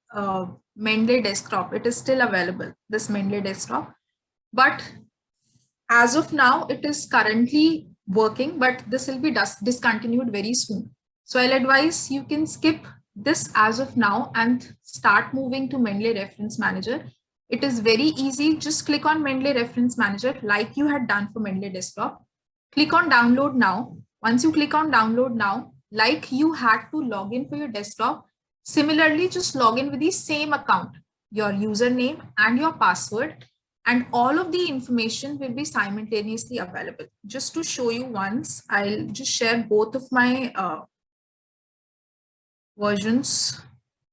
Mendeley desktop. It is still available, this Mendeley desktop. But as of now, it is currently working, but this will be discontinued very soon. So I'll advise you can skip this as of now and start moving to Mendeley Reference Manager. It is very easy. Just click on Mendeley Reference Manager like you had done for Mendeley Desktop. Click on Download Now. Once you click on Download Now, like you had to log in for your desktop, similarly, just log in with the same account, your username and your password, and all of the information will be simultaneously available. Just to show you once, I'll just share both of my versions.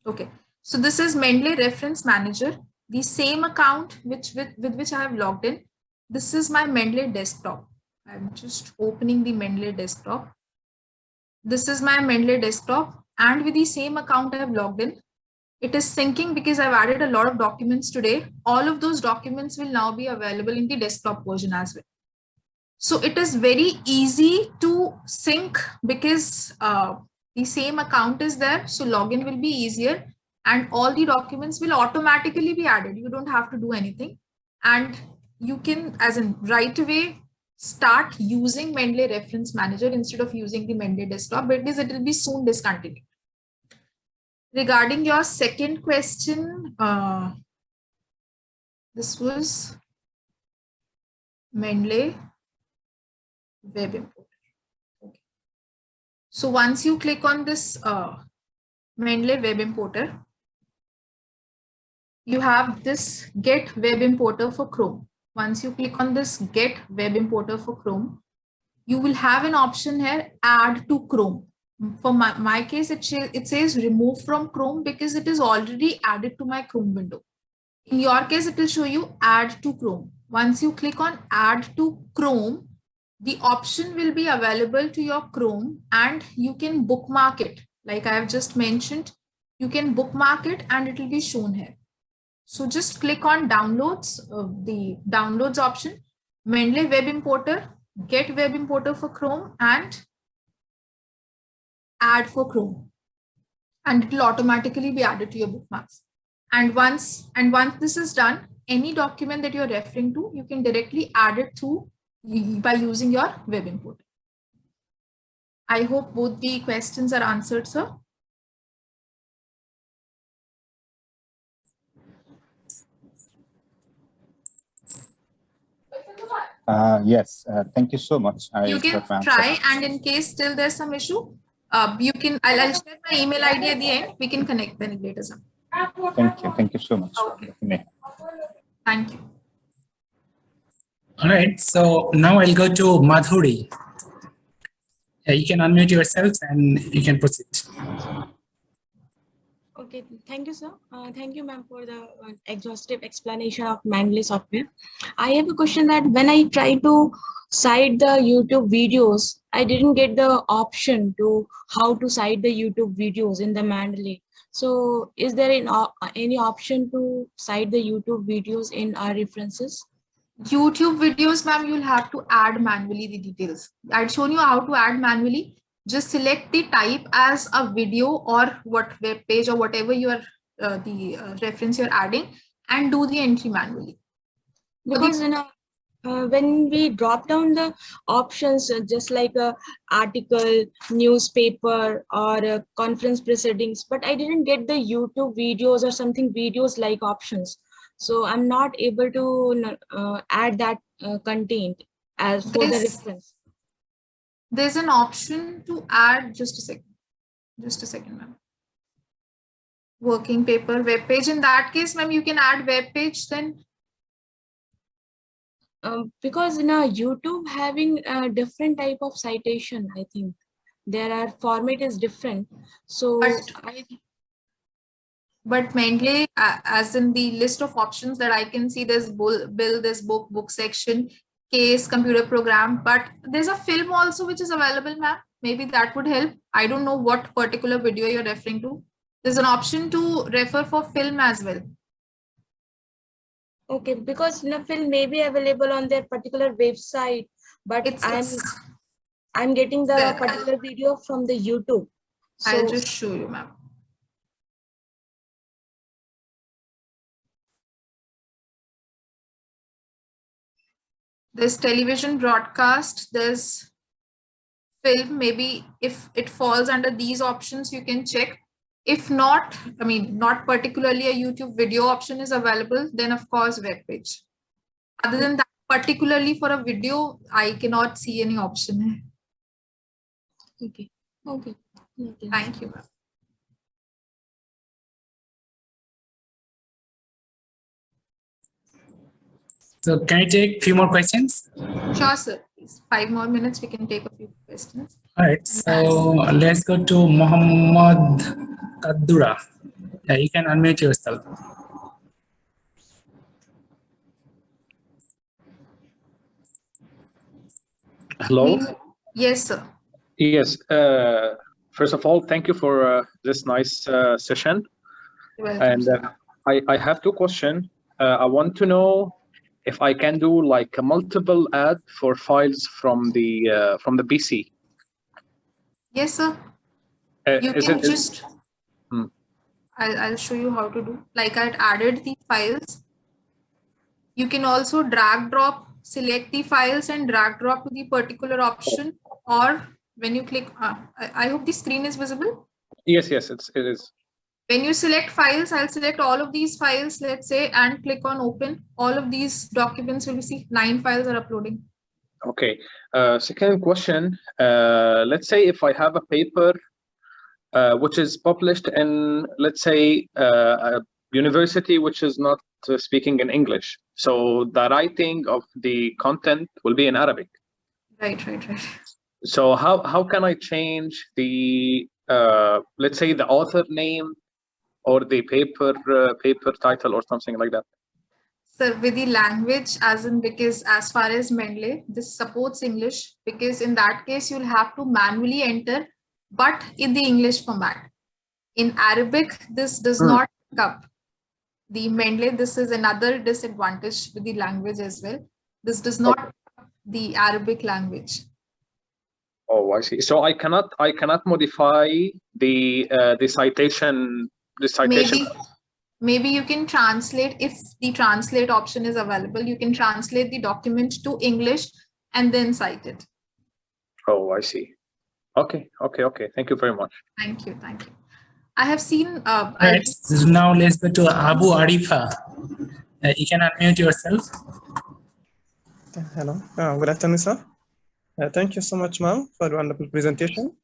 Okay, so this is Mendeley Reference Manager, the same account with which I have logged in. This is my Mendeley desktop. I'm just opening the Mendeley desktop. This is my Mendeley desktop, and with the same account I have logged in. It is syncing because I've added a lot of documents today. All of those documents will now be available in the desktop version as well. So it is very easy to sync because the same account is there. So login will be easier and all the documents will automatically be added. You don't have to do anything. And you can, as in right away, start using Mendeley Reference Manager instead of using the Mendeley desktop, because it will be soon discontinued. Regarding your second question, this was Mendeley Web Importer. Okay. So once you click on this Mendeley Web Importer, you have this Get Web Importer for Chrome. Once you click on this Get Web Importer for Chrome, you will have an option here, Add to Chrome. For my case, it says remove from Chrome because it is already added to my Chrome window. In your case, it will show you add to Chrome. Once you click on add to Chrome, the option will be available to your Chrome and you can bookmark it. Like I have just mentioned, you can bookmark it and it will be shown here. So just click on downloads, the downloads option, Mendeley Web Importer, Get Web Importer for Chrome, and Add for Chrome, and it will automatically be added to your bookmarks. And once this is done, any document that you're referring to, you can directly add it to by using your web importer. I hope both the questions are answered, sir. Yes, thank you so much. You can try, and in case still there's some issue, you can, I'll share my email ID at the end. We can connect then later. Sir. Thank you so much. Okay. Thank you. All right, so now I'll go to Madhuri. You can unmute yourselves and you can proceed. Okay, thank you, sir. Thank you, ma'am, for the exhaustive explanation of Mendeley software. I have a question that when I try to cite the YouTube videos, I didn't get the option to how to cite the YouTube videos in the Mendeley. So is there any option to cite the YouTube videos in our references? YouTube videos, ma'am, you'll have to add manually the details. I'd shown you how to add manually. Just select the type as a video or what web page or whatever you are reference you're adding, and do the entry manually. Because when we drop down the options, just like a article, newspaper, or a conference proceedings, but I didn't get the YouTube videos or something videos like options. So I'm not able to add that content as for the reference. There's an option to add, just a second, ma'am. Working paper, web page. In that case, ma'am, you can add web page then. Because in YouTube having a different type of citation, I think there are format is different. So but Mendeley, as in the list of options that I can see, there's bill, there's book section, case, computer program, but there's a film also which is available, ma'am. Maybe that would help. I don't know what particular video you're referring to. There's an option to refer for film as well. Okay, because film may be available on their particular website, but I'm getting the particular video from the YouTube. So I'll just show you, ma'am. There's television broadcast, there's film. Maybe if it falls under these options, you can check. If not, I mean, not particularly a YouTube video option is available, then of course web page. Other than that, particularly for a video, I cannot see any option. Okay. Okay. Thank you, ma'am. So can I take a few more questions? Sure, sir. Please. 5 more minutes, we can take a few questions. All right, so let's go to Mohammad Kadura. Yeah, you can unmute yourself. Hello? Yes, sir. Yes. First of all, thank you for this nice session. And I have two questions. I want to know if I can do like a multiple add for files from the PC. Yes, sir. You can just. I'll show you how to do. Like I added the files. You can also drag drop, select the files and drag drop to the particular option, or when you click, I hope the screen is visible. Yes, it is. When you select files, I'll select all of these files, let's say, and click on open. All of these documents will see 9 files are uploading. Okay. Second question. Let's say if I have a paper which is published in, let's say, a university which is not speaking in English. So the writing of the content will be in Arabic. Right. So how can I change the, let's say, the author name or the paper title or something like that? Sir, with the language, as in, because as far as Mendeley, this supports English, because in that case, you'll have to manually enter, but in the English format. In Arabic, this does not pick up. The Mendeley, this is another disadvantage with the language as well. This does not pick up the Arabic language. Oh, I see. So I cannot modify the citation. Maybe you can translate, if the translate option is available, you can translate the document to English and then cite it. Oh, I see. Okay. Thank you very much. Thank you. I have seen. Right. So now let's go to Abu Arifa. You can unmute yourself. Hello. Good afternoon, sir. Thank you so much, ma'am, for the wonderful presentation.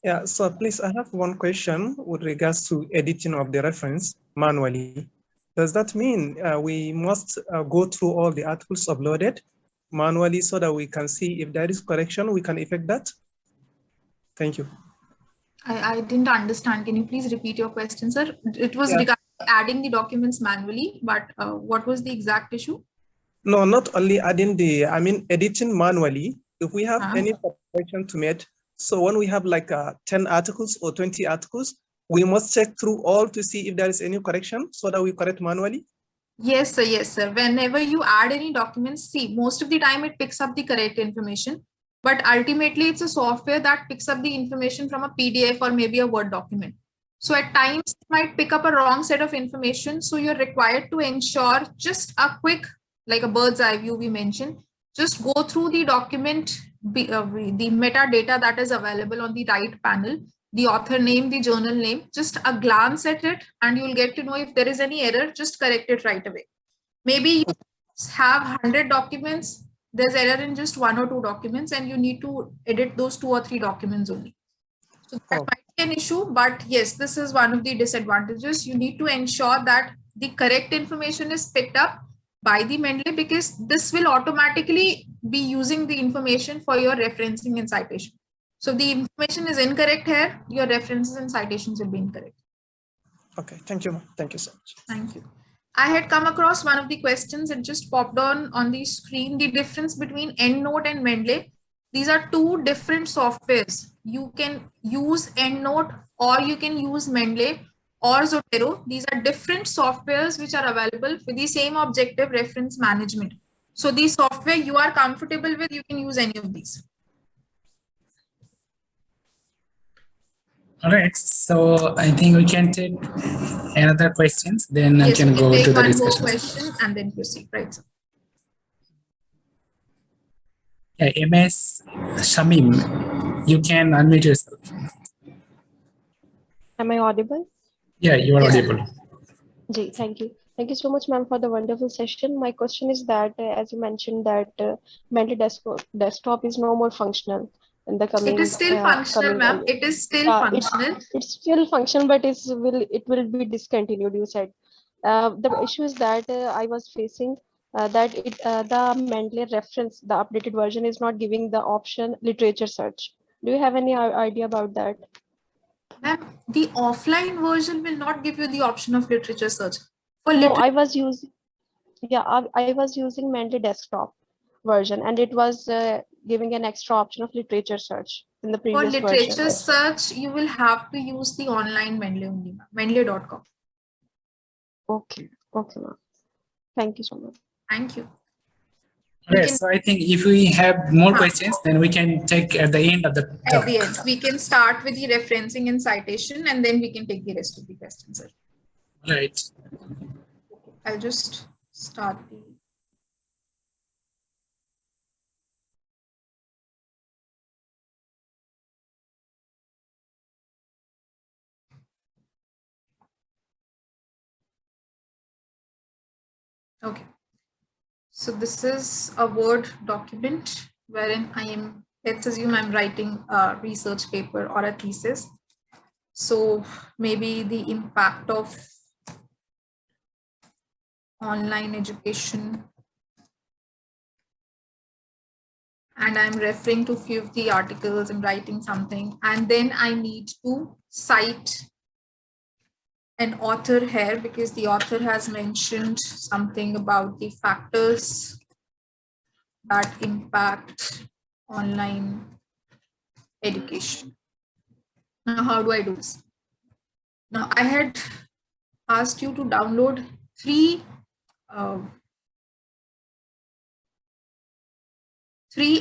Yeah, so please, I have one question with regards to editing of the reference manually. Does that mean we must go through all the articles uploaded manually so that we can see if there is correction, we can effect that? Thank you. I didn't understand. Can you please repeat your question, sir? It was Yeah. regarding adding the documents manually, but what was the exact issue? No, not only adding editing manually. If we have any correction to make, so when we have like 10 articles or 20 articles, we must check through all to see if there is any correction so that we correct manually. Yes, sir. Yes, sir. Whenever you add any documents, see, most of the time it picks up the correct information, but ultimately it's a software that picks up the information from a PDF or maybe a Word document. So at times it might pick up a wrong set of information. So you're required to ensure just a quick, like a bird's eye view we mentioned, just go through the document, the metadata that is available on the right panel, the author name, the journal name, just a glance at it, and you'll get to know if there is any error, just correct it right away. Maybe you have 100 documents, there's error in just 1 or 2 documents, and you need to edit those 2 or 3 documents only. So that might be an issue, but yes, this is one of the disadvantages. You need to ensure that the correct information is picked up by the Mendeley, because this will automatically be using the information for your referencing and citation. So if the information is incorrect here, your references and citations will be incorrect. Okay, thank you. Thank you so much. Thank you. I had come across one of the questions. It just popped on the screen. The difference between EndNote and Mendeley. These are two different softwares. You can use EndNote or you can use Mendeley or Zotero. These are different softwares which are available for the same objective, reference management. So the software you are comfortable with, you can use any of these. All right, so I think we can take another questions, then Yes, I can go to the one discussion. more question and then proceed, right? Sir? Yeah, MS Shamim, you can unmute yourself. Am I audible? Yeah, you are audible. Ji, thank you. Thank you so much, ma'am, for the wonderful session. My question is that, as you mentioned, that Mendeley desktop is no more functional in the coming. It is still functional, ma'am. It is still functional. It's still functional, but it will be discontinued. You said the issue is that I was facing that the Mendeley reference, the updated version, is not giving the option literature search. Do you have any idea about that? Ma'am, the offline version will not give you the option of literature search. No, I was using, I was using Mendeley desktop version, and it was giving an extra option of literature search in the previous version. For literature search, you will have to use the online Mendeley only, mendeley.com. Okay, okay, ma'am. Thank you so much. Thank you. Okay, so I think if we have more questions, then we can take at the end of the talk. At the end, we can start with the referencing and citation, and then we can take the rest of the questions, sir. Right. I'll just start the. Okay. So this is a Word document wherein let's assume I'm writing a research paper or a thesis. So maybe the impact of online education, and I'm referring to a few of the articles and writing something, and then I need to cite an author here because the author has mentioned something about the factors that impact online education. Now, how do I do this? Now, I had asked you to download three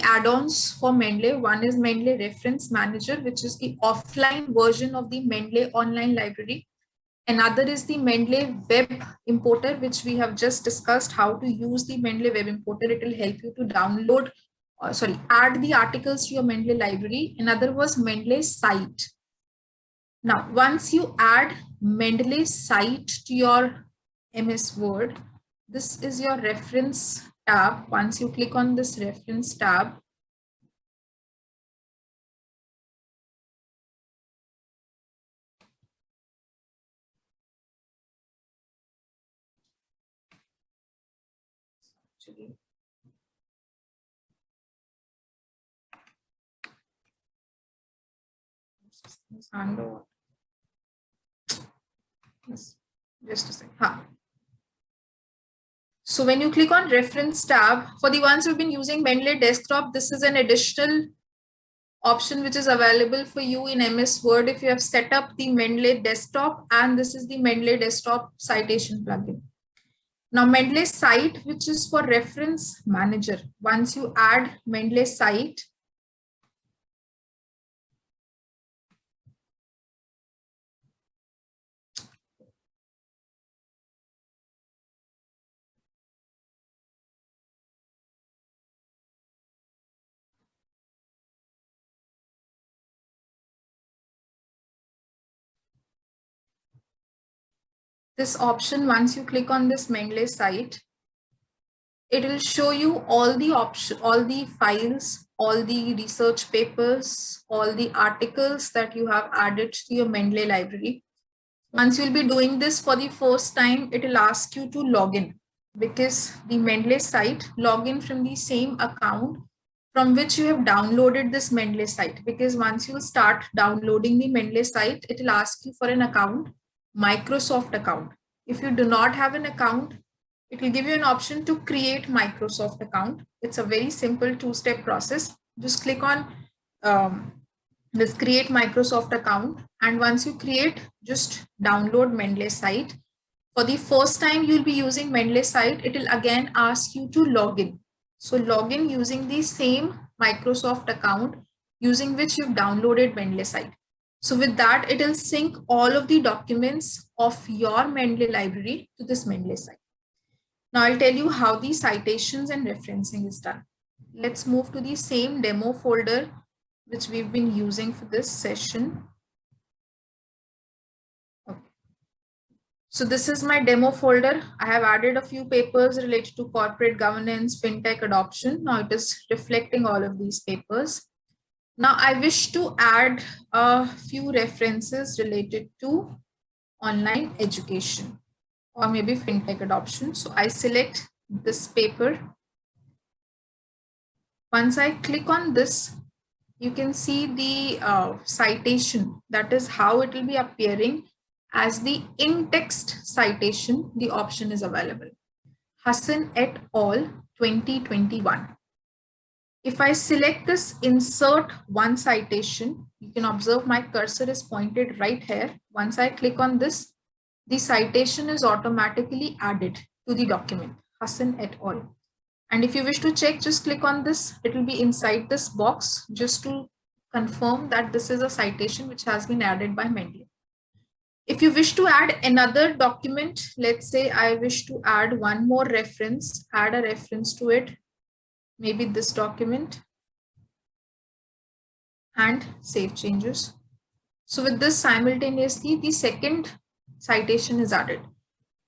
add-ons for Mendeley. One is Mendeley Reference Manager, which is the offline version of the Mendeley online library. Another is the Mendeley Web Importer, which we have just discussed how to use the Mendeley Web Importer. It will help you to download, add the articles to your Mendeley library. Another was Mendeley Site. Now, once you add Mendeley Site to your MS Word, this is your reference tab. Once you click on this reference tab, Yes. Just a second. So when you click on reference tab, for the ones who've been using Mendeley desktop, this is an additional option which is available for you in MS Word if you have set up the Mendeley desktop, and this is the Mendeley desktop citation plugin. Now Mendeley site, which is for reference manager. Once you add Mendeley site, this option, once you click on this Mendeley site, it will show you all the options, all the files, all the research papers, all the articles that you have added to your Mendeley library. Once you'll be doing this for the first time, it will ask you to log in, because the Mendeley site, log in from the same account from which you have downloaded this Mendeley site. Because once you start downloading the Mendeley site, it will ask you for an account, Microsoft account. If you do not have an account, it will give you an option to create Microsoft account. It's a very simple two-step process. Just click on this create Microsoft account, and once you create, just download Mendeley site. For the first time you'll be using Mendeley site, it will again ask you to log in. So log in using the same Microsoft account using which you've downloaded Mendeley site. So with that, it will sync all of the documents of your Mendeley library to this Mendeley site. Now I'll tell you how the citations and referencing is done. Let's move to the same demo folder which we've been using for this session. Okay. So this is my demo folder. I have added a few papers related to corporate governance, fintech adoption. Now it is reflecting all of these papers. Now I wish to add a few references related to online education or maybe fintech adoption. So I select this paper. Once I click on this, you can see the citation. That is how it will be appearing as the in-text citation. The option is available. Hassan et al. 2021. If I select this insert one citation, you can observe my cursor is pointed right here. Once I click on this, the citation is automatically added to the document, Hassan et al. And if you wish to check, just click on this. It will be inside this box just to confirm that this is a citation which has been added by Mendeley. If you wish to add another document, let's say I wish to add one more reference, add a reference to it, maybe this document, and save changes. So with this simultaneously, the second citation is added.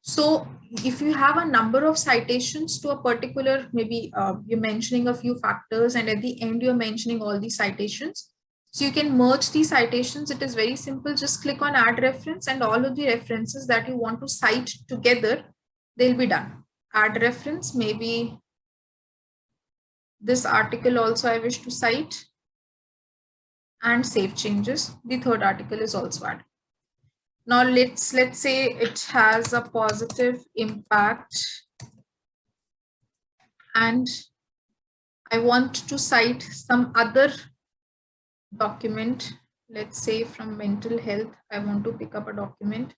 So if you have a number of citations to a particular, maybe you're mentioning a few factors and at the end you're mentioning all the citations. So you can merge these citations. It is very simple. Just click on add reference and all of the references that you want to cite together, they'll be done. Add reference, maybe this article also I wish to cite, and save changes. The third article is also added. Now let's say it has a positive impact and I want to cite some other document. Let's say from mental health, I want to pick up a document.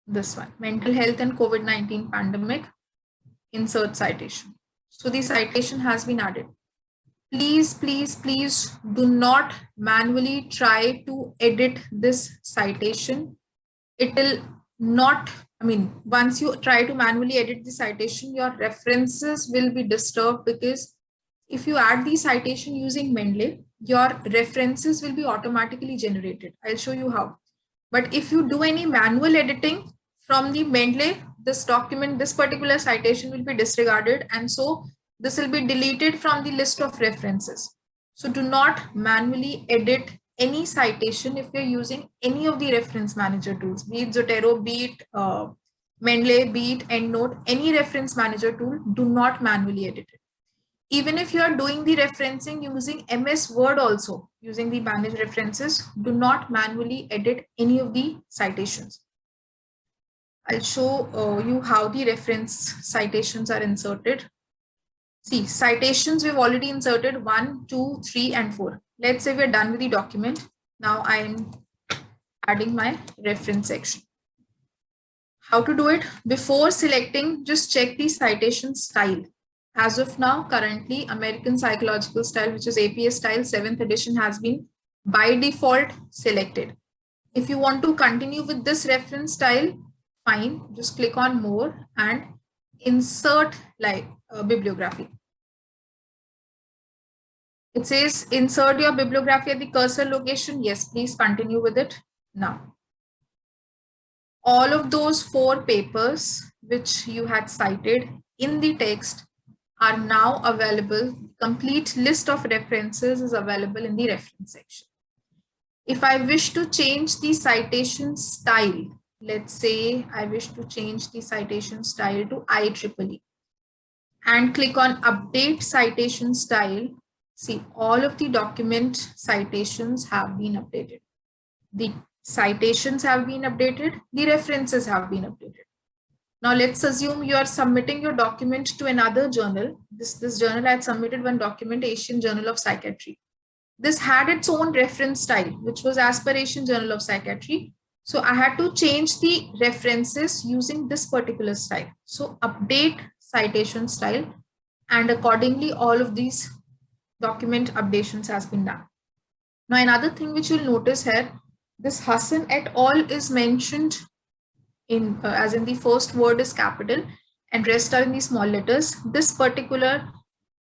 This one, mental health and COVID-19 pandemic, insert citation. So the citation has been added. Please, please, please do not manually try to edit this citation. It will not, once you try to manually edit the citation, your references will be disturbed, because if you add the citation using Mendeley, your references will be automatically generated. I'll show you how. But if you do any manual editing from the Mendeley, this document, this particular citation will be disregarded, and so this will be deleted from the list of references. So do not manually edit any citation if you're using any of the reference manager tools, be it Zotero, be it Mendeley, be it EndNote, any reference manager tool, do not manually edit it. Even if you are doing the referencing using MS Word also, using the manage references, do not manually edit any of the citations. I'll show you how the reference citations are inserted. See, citations we've already inserted 1, 2, 3, and 4. Let's say we're done with the document. Now I'm adding my reference section. How to do it? Before selecting, just check the citation style. As of now, currently, American Psychological Style, which is APA style, 7th edition, has been by default selected. If you want to continue with this reference style, fine, just click on more and insert like bibliography. It says insert your bibliography at the cursor location. Yes, please continue with it now. All of those 4 papers which you had cited in the text are now available. Complete list of references is available in the reference section. If I wish to change the citation style, let's say I wish to change the citation style to IEEE and click on update citation style. See, all of the document citations have been updated. The citations have been updated. The references have been updated. Now let's assume you are submitting your document to another journal. This journal had submitted one document, Asian Journal of Psychiatry. This had its own reference style, which was as per Asian Journal of Psychiatry. So I had to change the references using this particular style. So update citation style, and accordingly all of these document updations has been done. Now another thing which you'll notice here, this Hassan et al. Is mentioned in as in the first word is capital and rest are in the small letters. This particular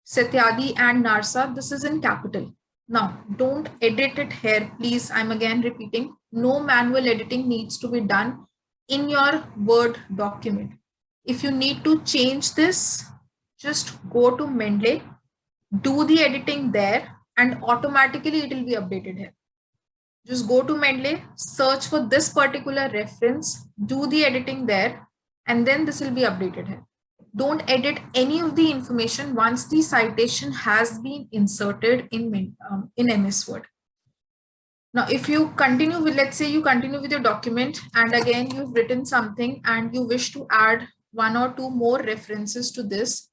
Satyadi and Narsa, this is in capital. Now don't edit it here, please. I'm again repeating, no manual editing needs to be done in your Word document. If you need to change this, just go to Mendeley, do the editing there, and automatically it will be updated here. Just go to Mendeley, search for this particular reference, do the editing there, and then this will be updated here. Don't edit any of the information once the citation has been inserted in MS Word. Now, if you continue with, let's say you continue with your document and again you've written something and you wish to add 1 or 2 more references to this,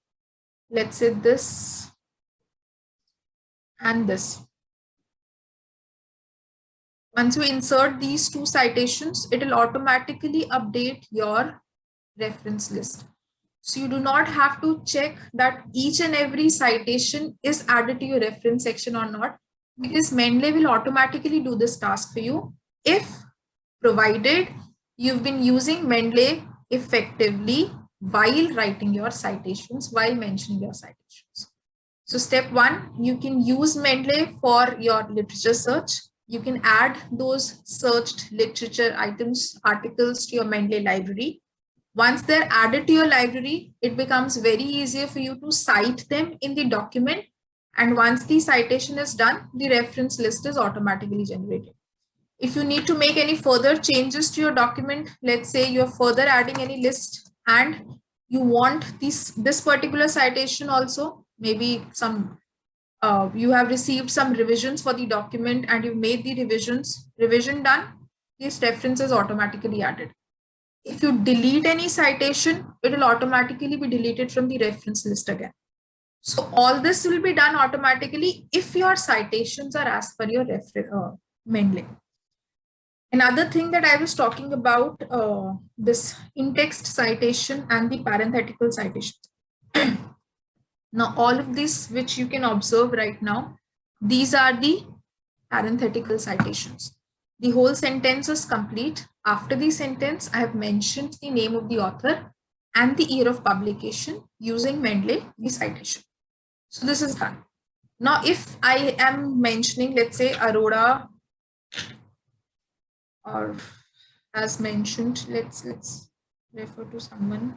let's say this and this. Once you insert these 2 citations, it will automatically update your reference list. So you do not have to check that each and every citation is added to your reference section or not, because Mendeley will automatically do this task for you if provided you've been using Mendeley effectively while writing your citations, while mentioning your citations. So step 1, you can use Mendeley for your literature search. You can add those searched literature items, articles to your Mendeley library. Once they're added to your library, it becomes very easier for you to cite them in the document. And once the citation is done, the reference list is automatically generated. If you need to make any further changes to your document, let's say you're further adding any list and you want this particular citation also, maybe some you have received some revisions for the document and you made the revision done, this reference is automatically added. If you delete any citation, it will automatically be deleted from the reference list again. So all this will be done automatically if your citations are as per your Mendeley. Another thing that I was talking about, this in-text citation and the parenthetical citation. Now all of this which you can observe right now, these are the parenthetical citations. The whole sentence is complete. After the sentence, I have mentioned the name of the author and the year of publication using Mendeley, the citation. So this is done. Now, if I am mentioning, let's say Arora, or as mentioned, let's refer to someone.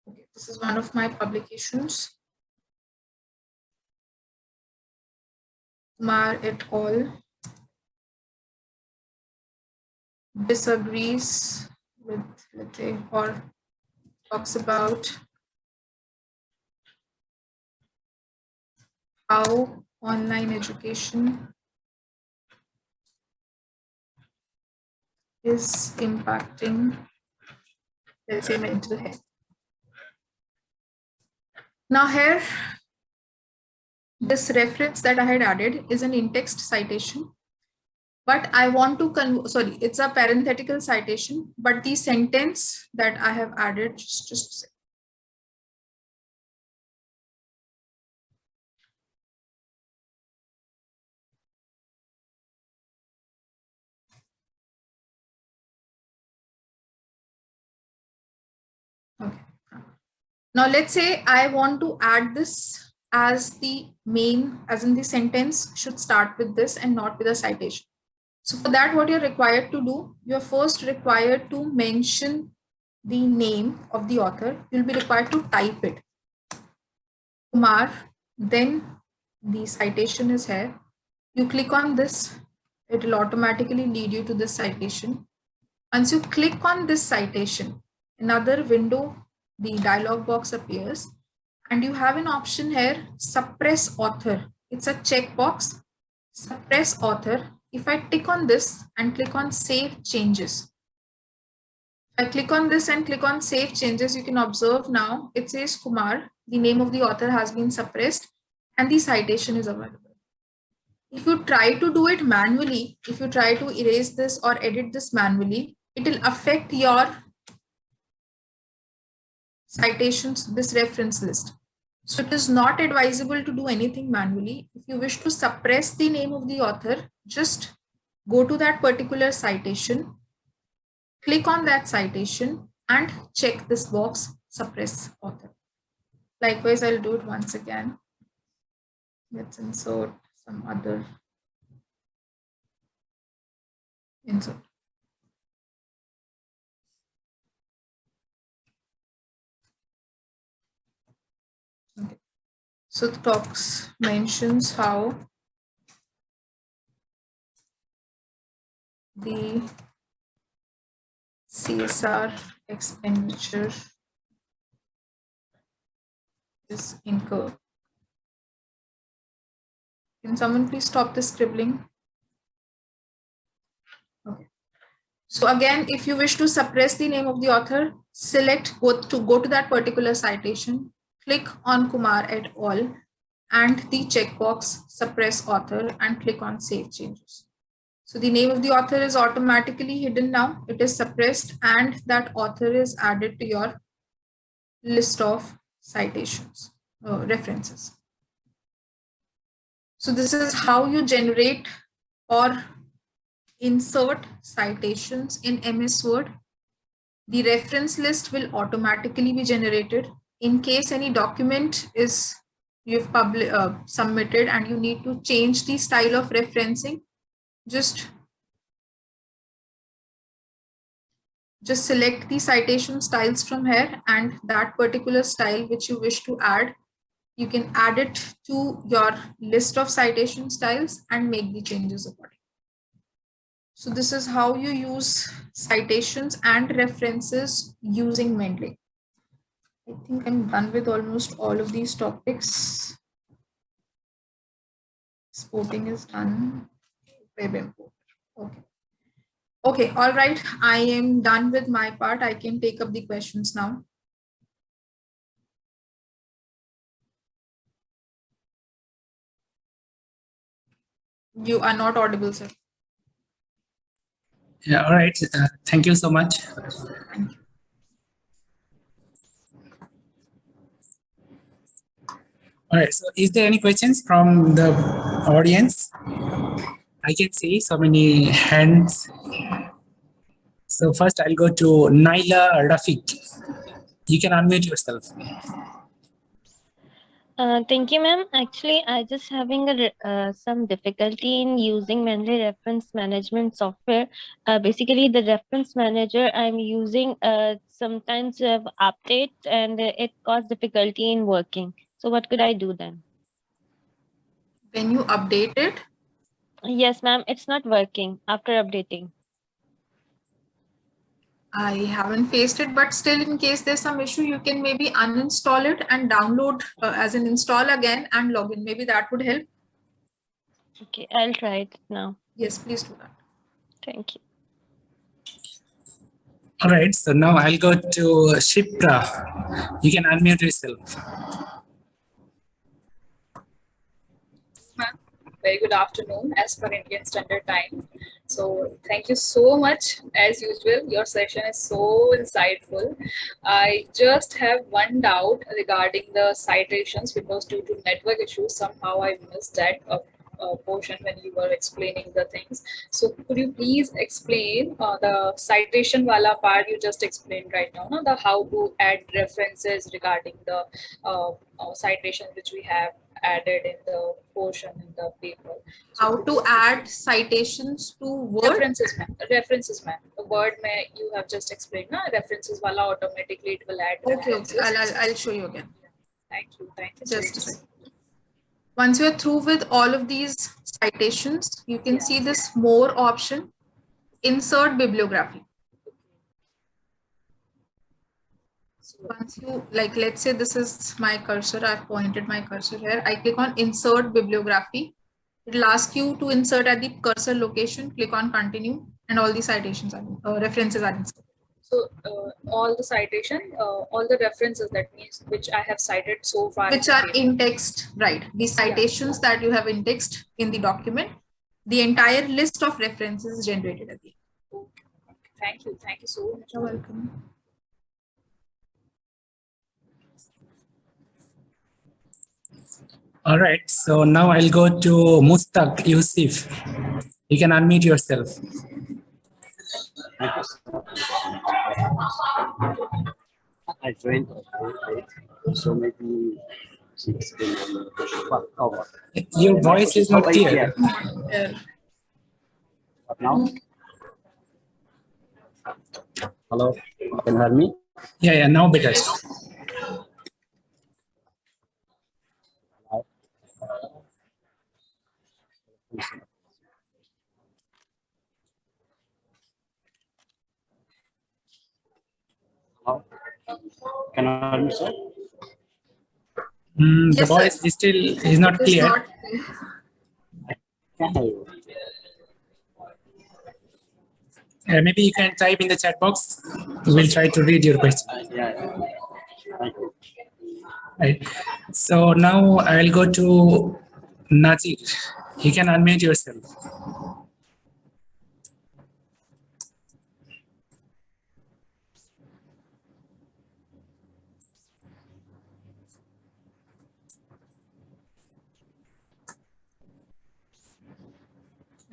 Okay, this is one of my publications. Kumar et al. Disagrees with, let's say, or talks about how online education is impacting, let's say, mental health. Now here, this reference that I had added is an in-text citation, but I want to, sorry, it's a parenthetical citation, but the sentence that I have added, just okay. Now let's say I want to add this as the main, as in the sentence should start with this and not with a citation. So for that, what you're required to do, you're first required to mention the name of the author. You'll be required to type it. Kumar, then the citation is here. You click on this, it will automatically lead you to this citation. Once you click on this citation, another window, the dialog box appears, and you have an option here, suppress author. It's a checkbox, suppress author. If I tick on this and click on save changes, I click on this and click on save changes, you can observe now it says Kumar, the name of the author has been suppressed and the citation is available. If you try to do it manually, if you try to erase this or edit this manually, it will affect your citations, this reference list. So it is not advisable to do anything manually. If you wish to suppress the name of the author, just go to that particular citation, click on that citation and check this box, suppress author. Likewise, I'll do it once again. Let's insert some other insert. Okay. So the talks mentions how the CSR expenditure is incurred. Can someone please stop the scribbling? Okay. So again, if you wish to suppress the name of the author, select go to that particular citation, click on Kumar et al. And the checkbox suppress author and click on save changes. So the name of the author is automatically hidden now. It is suppressed and that author is added to your list of citations, references. So this is how you generate or insert citations in MS Word. The reference list will automatically be generated. In case any document is you've submitted and you need to change the style of referencing, just select the citation styles from here, and that particular style which you wish to add, you can add it to your list of citation styles and make the changes accordingly. So this is how you use citations and references using Mendeley. I think I'm done with almost all of these topics. Exporting is done. Web import. Okay. Okay, all right. I am done with my part. I can take up the questions now. You are not audible, sir. Yeah, all right. Thank you so much. Thank you. All right. So is there any questions from the audience? I can see so many hands. So first I'll go to Naila Rafiq. You can unmute yourself. Thank you, ma'am. Actually, I just having some difficulty in using Mendeley reference management software. Basically, the reference manager I'm using sometimes have update and it caused difficulty in working. So what could I do then? When you update it? Yes, ma'am. It's not working after updating. I haven't faced it, but still in case there's some issue, you can maybe uninstall it and download as an install again and log in. Maybe that would help. Okay, I'll try it now. Yes, please do that. Thank you. All right, so now I'll go to Shipra. You can unmute yourself. Very good afternoon as per Indian Standard Time. So thank you so much. As usual, your session is so insightful. I just have one doubt regarding the citations because due to network issues, somehow I missed that portion when you were explaining the things. So could you please explain the citation wala part you just explained right now, no? The how to add references regarding the citation which we have added in the portion in the paper. So how to add citations to Word? References, ma'am. The word you have just explained, na? References wala automatically it will add references. Okay. I'll show you again. Thank you. Just a second. Once you're through with all of these citations, you can see this more option, insert bibliography. Once you, like, let's say this is my cursor, I've pointed my cursor here. I click on insert bibliography. It'll ask you to insert at the cursor location, click on continue, and all the citations are references are inserted. So all the citation, all the references, that means which I have cited so far. Which are in text, right? The citations that you have indexed in the document, the entire list of references is generated again. Okay. Thank you. Thank you so much. You're welcome. All right, so now I'll go to Mustaq Yusuf. You can unmute yourself. I joined so maybe your voice is not clear. Now? Hello, can you hear me? Yeah, now better. Hello? Can you hear me, sir? The voice is still is not clear. I can't hear you. Maybe you can type in the chat box. We'll try to read your question. Yeah. Thank you. Right. So now I'll go to Nazir. You can unmute yourself.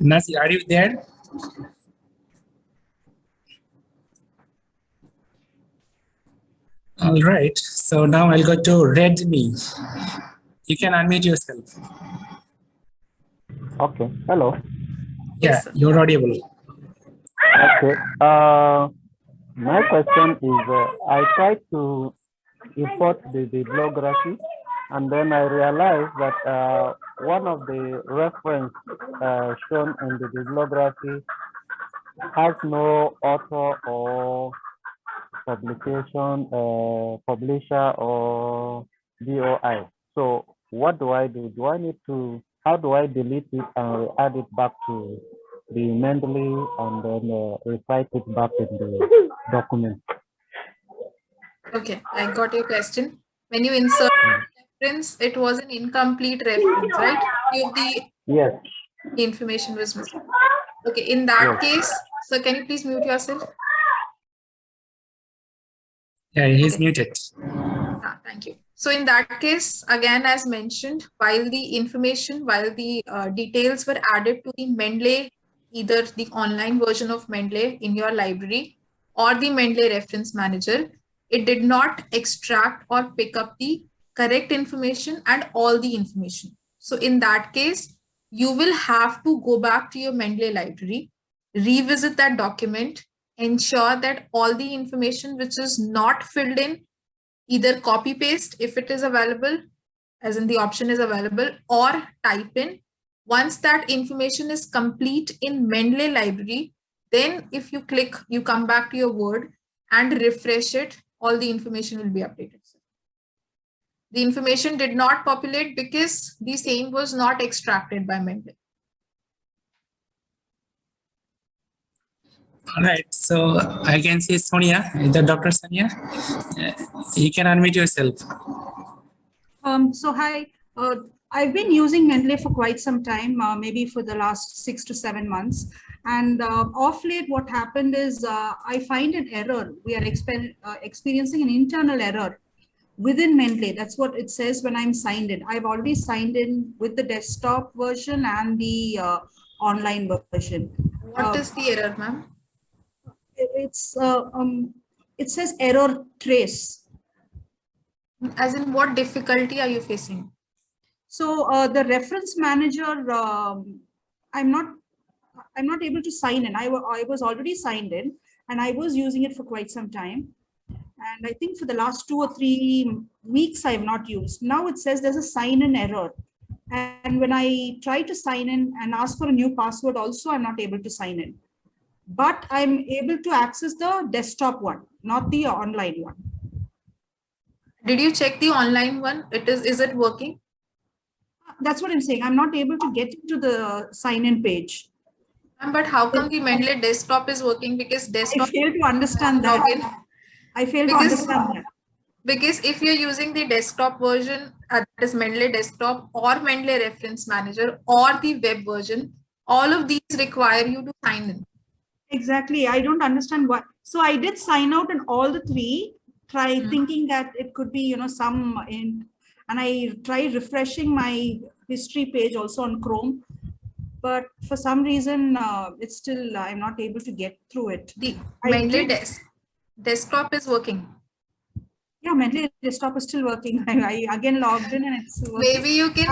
Nazir, are you there? All right, so now I'll go to Redmi. You can unmute yourself. Okay, hello. Yeah, you're audible. Okay, my question is, I tried to import the bibliography, and then I realized that one of the reference shown in the bibliography has no author or publication, publisher or DOI. So what do I do? Do I need to, how do I delete it and add it back to the Mendeley and then recite it back in the document? Okay, I got your question. When you insert reference, it was an incomplete reference, right? Yes. Information was missing. Okay, in that case, so can you please mute yourself? Yeah, he's muted. Thank you. So in that case, again, as mentioned, while the information, while the details were added to the Mendeley, either the online version of Mendeley in your library or the Mendeley reference manager, it did not extract or pick up the correct information and all the information. So in that case, you will have to go back to your Mendeley library, revisit that document, ensure that all the information which is not filled in, either copy paste if it is available, as in the option is available, or type in. Once that information is complete in Mendeley library, Then if you click, you come back to your Word and refresh it, all the information will be updated. The information did not populate because the same was not extracted by Mendeley. All right, so I can see Sonia, the Dr. Sonia. You can unmute yourself. So hi, I've been using Mendeley for quite some time, maybe for the last 6 to 7 months. And off late, what happened is I find an error. We are experiencing an internal error within Mendeley. That's what it says when I'm signed in. I've already signed in with the desktop version and the online version. What is the error, ma'am? It says error trace. As in, what difficulty are you facing? So the reference manager, I'm not able to sign in. I was already signed in and I was using it for quite some time. And I think for the last 2 or 3 weeks, I have not used. Now it says there's a sign in error. And when I try to sign in and ask for a new password also, I'm not able to sign in. But I'm able to access the desktop one, not the online one. Did you check the online one? Is it working? That's what I'm saying. I'm not able to get into the sign-in page. But how come the Mendeley desktop is working? Because desktop. I fail to understand that. I fail to understand that. Because if you're using the desktop version, that is Mendeley desktop or Mendeley reference manager or the web version, all of these require you to sign in. Exactly. I don't understand why. So I did sign out in all the 3, thinking that it could be, some in, and I tried refreshing my history page also on Chrome, but for some reason, it's still, I'm not able to get through it. The Mendeley desktop is working. Yeah, Mendeley desktop is still working. I again logged in and it's working. Maybe you can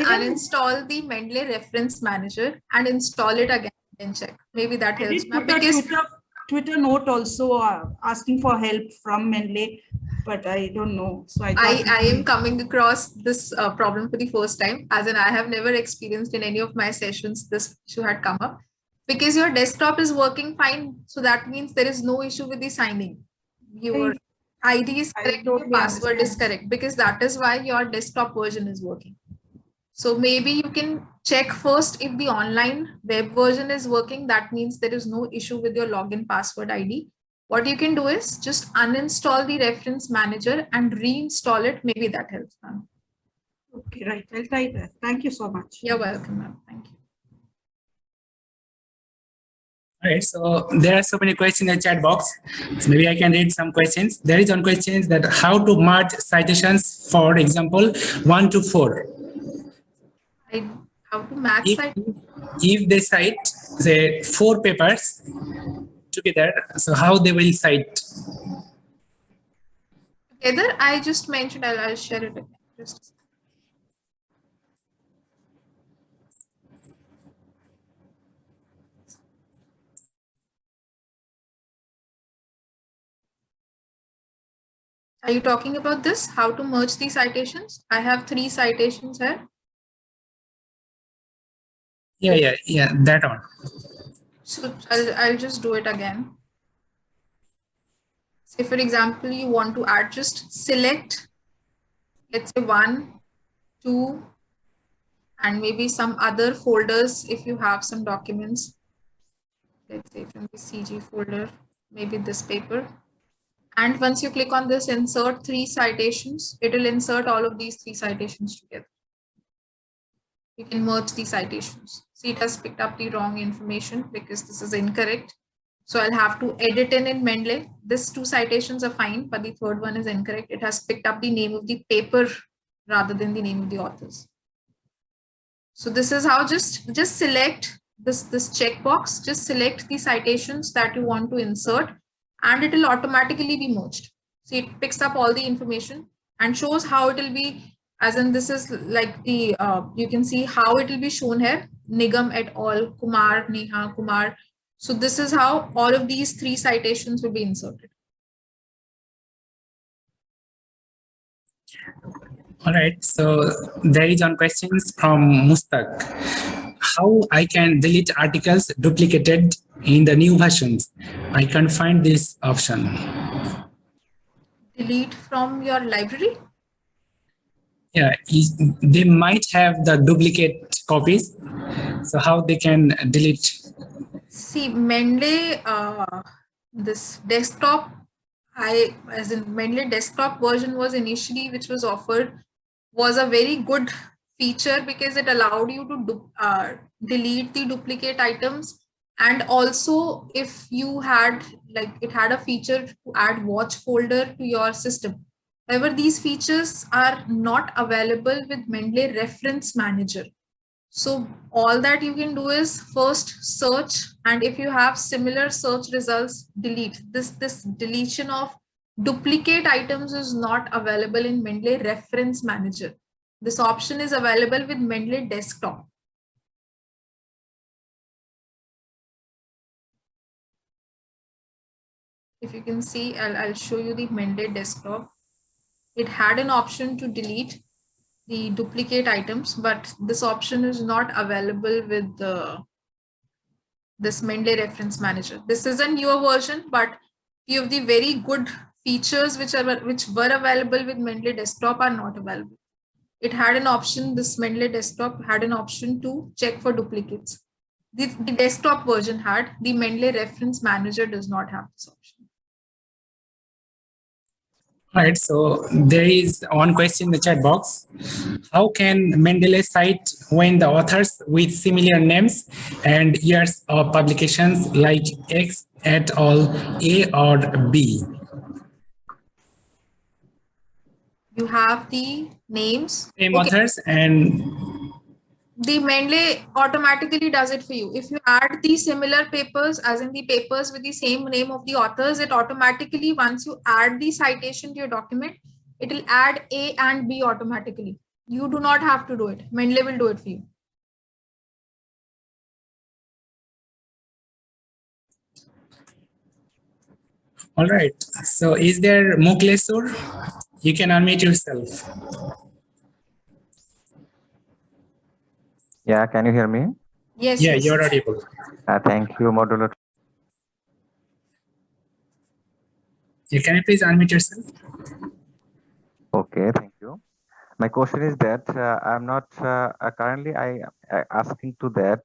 uninstall the Mendeley reference manager and install it again and check. Maybe that helps. I did put a Twitter note also asking for help from Mendeley, but I don't know. So I am coming across this problem for the first time, as in I have never experienced in any of my sessions this issue had come up. Because your desktop is working fine, so that means there is no issue with the signing. Your ID is correct, your password is correct, because that is why your desktop version is working. So maybe you can check first if the online web version is working. That means there is no issue with your login password ID. What you can do is just uninstall the reference manager and reinstall it. Maybe that helps, ma'am. Okay, right. I'll try that. Thank you so much. You're welcome, ma'am. Thank you. All right, so there are so many questions in the chat box. So maybe I can read some questions. There is one question that how to merge citations, for example, 1 to 4. How to match if they cite, say, 4 papers together, so how they will cite? Together, I just mentioned, I'll share it again. Just Are you talking about this? How to merge the citations? I have 3 citations here. Yeah, that one. So I'll just do it again. Say, for example, you want to add, just select, let's say 1, 2, and maybe some other folders if you have some documents. Let's say from the CG folder, maybe this paper. And once you click on this insert 3 citations, it will insert all of these 3 citations together. You can merge the citations. See, it has picked up the wrong information because this is incorrect. So I'll have to edit in Mendeley. These 2 citations are fine, but the third one is incorrect. It has picked up the name of the paper rather than the name of the authors. So this is how just select this checkbox, just select the citations that you want to insert, and it will automatically be merged. See, it picks up all the information and shows how it will be, as in this is like the, you can see how it will be shown here, Nigam et al, Kumar, Neha, Kumar. So this is how all of these 3 citations will be inserted. All right, so there is one question from Mustaq. how I can delete articles duplicated in the new versions. I can't find this option. Delete from your library? Yeah, they might have the duplicate copies. So how they can delete? See, Mendeley, this desktop, as in Mendeley desktop version was initially, which was offered, was a very good feature because it allowed you to delete the duplicate items. And also if you had, like, it had a feature to add watch folder to your system. However, these features are not available with Mendeley Reference Manager. So all that you can do is first search, and if you have similar search results, delete. This deletion of duplicate items is not available in Mendeley Reference Manager. This option is available with Mendeley Desktop. If you can see, I'll show you the Mendeley Desktop. It had an option to delete the duplicate items, but this option is not available with this Mendeley Reference Manager. This is a newer version, but few of the very good features which were available with Mendeley Desktop are not available. It had an option, this Mendeley Desktop had an option to check for duplicates. The desktop version had, the Mendeley Reference Manager does not have this option. All right, so there is one question in the chat box. How can Mendeley cite when the authors with similar names and years of publications like X et al. A or B? You have the names. Same authors and the Mendeley automatically does it for you. If you add the similar papers, as in the papers with the same name of the authors, it automatically, once you add the citation to your document, it will add A and B automatically. You do not have to do it. Mendeley will do it for you. all right. So is there Muklesur? You can unmute yourself. Yeah, can you hear me? Yes. Yeah, yes. you're audible. Thank you, moderator. Yeah, can you please unmute yourself? Okay, thank you. My question is that I'm not currently asking to that.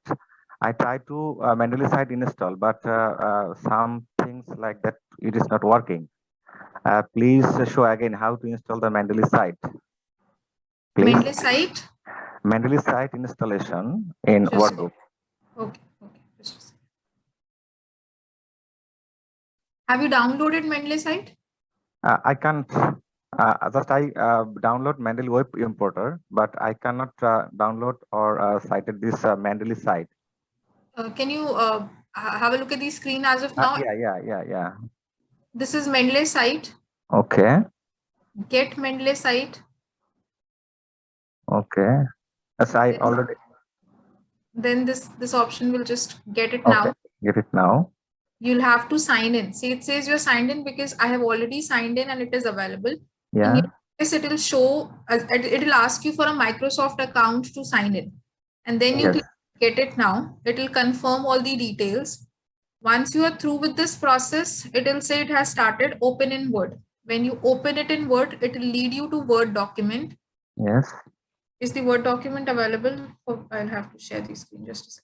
I try to Mendeley site install, but some things like that it is not working. Please show again how to install the Mendeley site. Please. Mendeley site? Mendeley site installation in Wordbook. Okay. Just have you downloaded Mendeley site? I can't. Just I download Mendeley web importer, but I cannot download or cited this Mendeley site. Can you have a look at the screen as of now? Yeah. This is Mendeley site. Okay. Get Mendeley site. Okay. As I already. Then this option will just get it Okay. now. Get it now. You'll have to sign in. See, it says you're signed in because I have already signed in and it is available. Yeah. In your case, it will show, it will ask you for a Microsoft account to sign in. And then you click get it now. It will confirm all the details. Once you are through with this process, it will say it has started, open in Word. When you open it in Word, it will lead you to Word document. Yes. Is the Word document available? Oh, I'll have to share the screen just a second.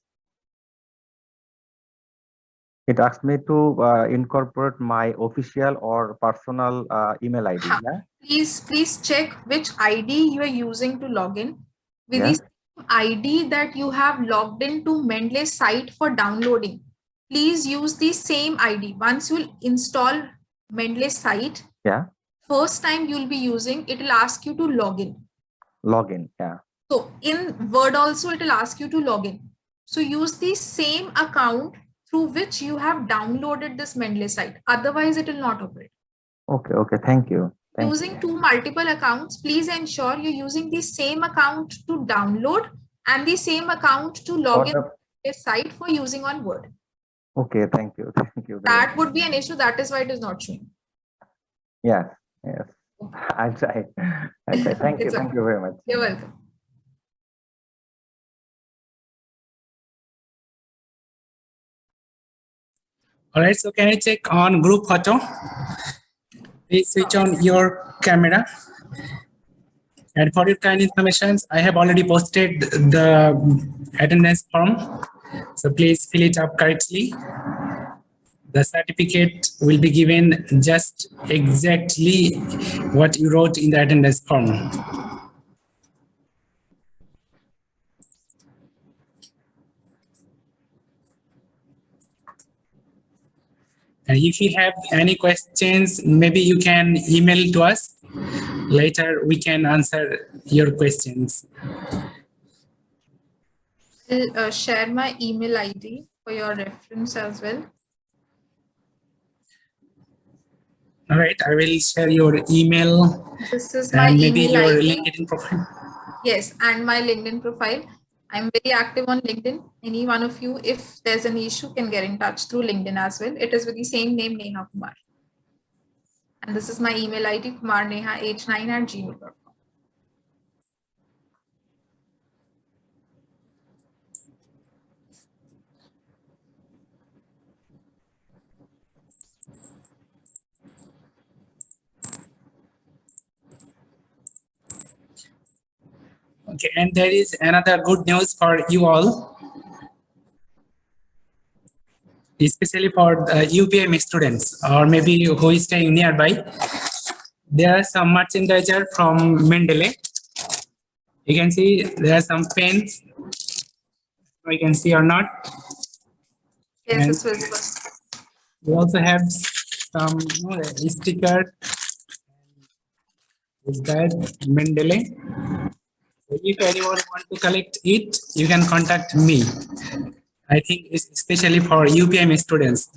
It asked me to incorporate my official or personal email ID. Yeah? Please check which ID you are using to log in. With the same ID that you have logged into Mendeley site for downloading, please use the same ID. Once you install Mendeley site, first time you'll be using, it will ask you to log in. Login, yeah. So in Word also, it will ask you to log in. So use the same account through which you have downloaded this Mendeley site. Otherwise, it will not operate. Okay. Thank you. Using two multiple accounts, please ensure you're using the same account to download and the same account to log in a site for using on Word. Okay, thank you. That would be an issue. That is why it is not showing. Yes. I'll try. Thank you. Thank you very much. You're welcome. All right, so can I check on group photo? Please switch on your camera. And for your kind information, I have already posted the attendance form. So please fill it up correctly. The certificate will be given just exactly what you wrote in the attendance form. And if you have any questions, maybe you can email to us. Later, we can answer your questions. I'll share my email ID for your reference as well. All right, I will share your email. This is my and maybe email your ID. LinkedIn profile. Yes, and my LinkedIn profile. I'm very active on LinkedIn. Any one of you, if there's an issue, can get in touch through LinkedIn as well. It is with the same name, Neha Kumar. And this is my email ID, kumarneha89@gmail.com. Okay, and there is another good news for you all, especially for the UPM students or maybe who is staying nearby. There are some merchandiser from Mendeley. You can see there are some pens. You can see or not. Yes, and it's visible. we also have some stickers. Is that Mendeley? If anyone want to collect it, you can contact me. I think it's especially for UPM students,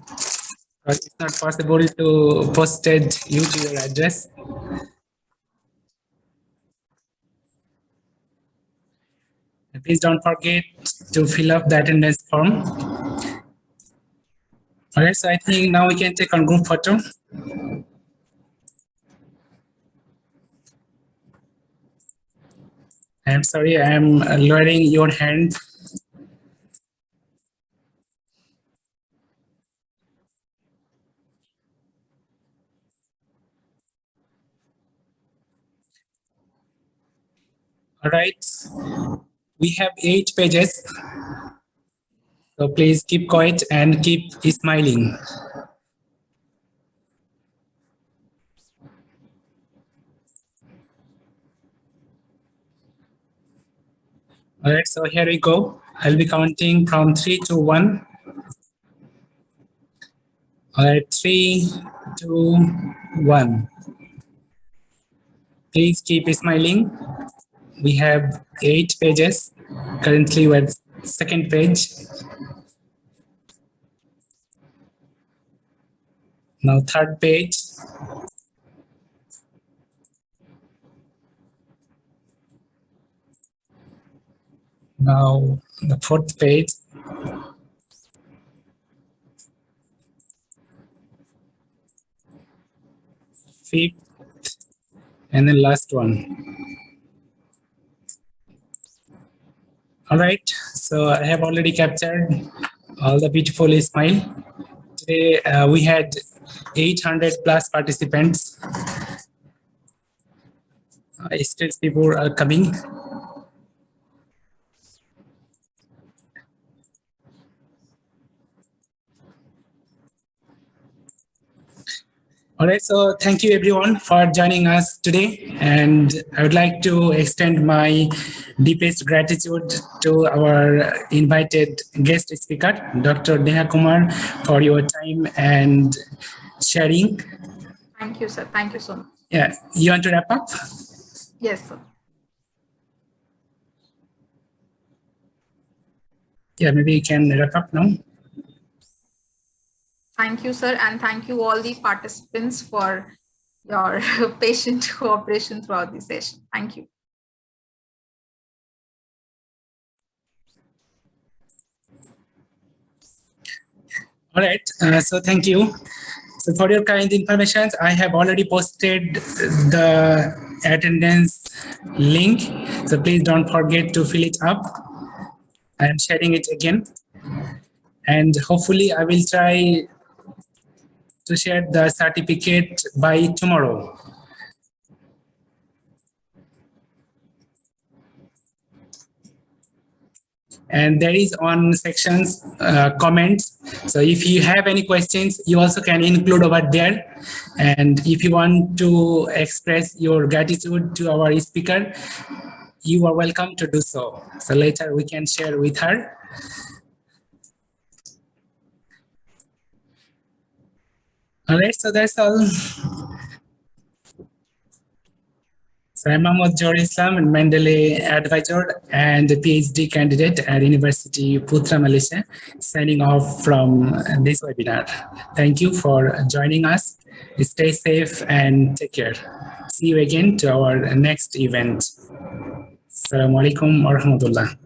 because it's not possible to post it to your address. And please don't forget to fill up the attendance form. All right, so I think now we can take on group photo. I'm sorry, I'm lowering your hand. All right, we have 8 pages. So please keep quiet and keep smiling. All right, so here we go. I'll be counting from 3 to 1. All right, 3, 2, 1. Please keep smiling. We have 8 pages. Currently, we're at 2nd page. Now 3rd page. Now the 4th page. 5th, and then last one. All right, so I have already captured all the beautiful smile. Today we had 800 plus participants. Still people are coming. All right, so thank you everyone for joining us today. And I would like to extend my deepest gratitude to our invited guest speaker, Dr. Neha Kumar, for your time and sharing. Thank you, sir. Thank you so much. Yeah, you want to wrap up? Yes, sir. Yeah, maybe you can wrap up now. Thank you, sir, and thank you all the participants for your patient cooperation throughout the session. Thank you. All right, so thank you. So for your kind information, I have already posted the attendance link. So please don't forget to fill it up. I am sharing it again. And hopefully I will try to share the certificate by tomorrow. And there is on sections comments. So if you have any questions, you also can include over there. And if you want to express your gratitude to our speaker, you are welcome to do so. So later we can share with her. All right, so that's all. So I'm Mohammad Johar Islam, and Mendeley advisor and PhD candidate at University Putra, Malaysia, signing off from this webinar. Thank you for joining us. Stay safe and take care. See you again to our next event. Assalamu alaikum wa rahmatullah.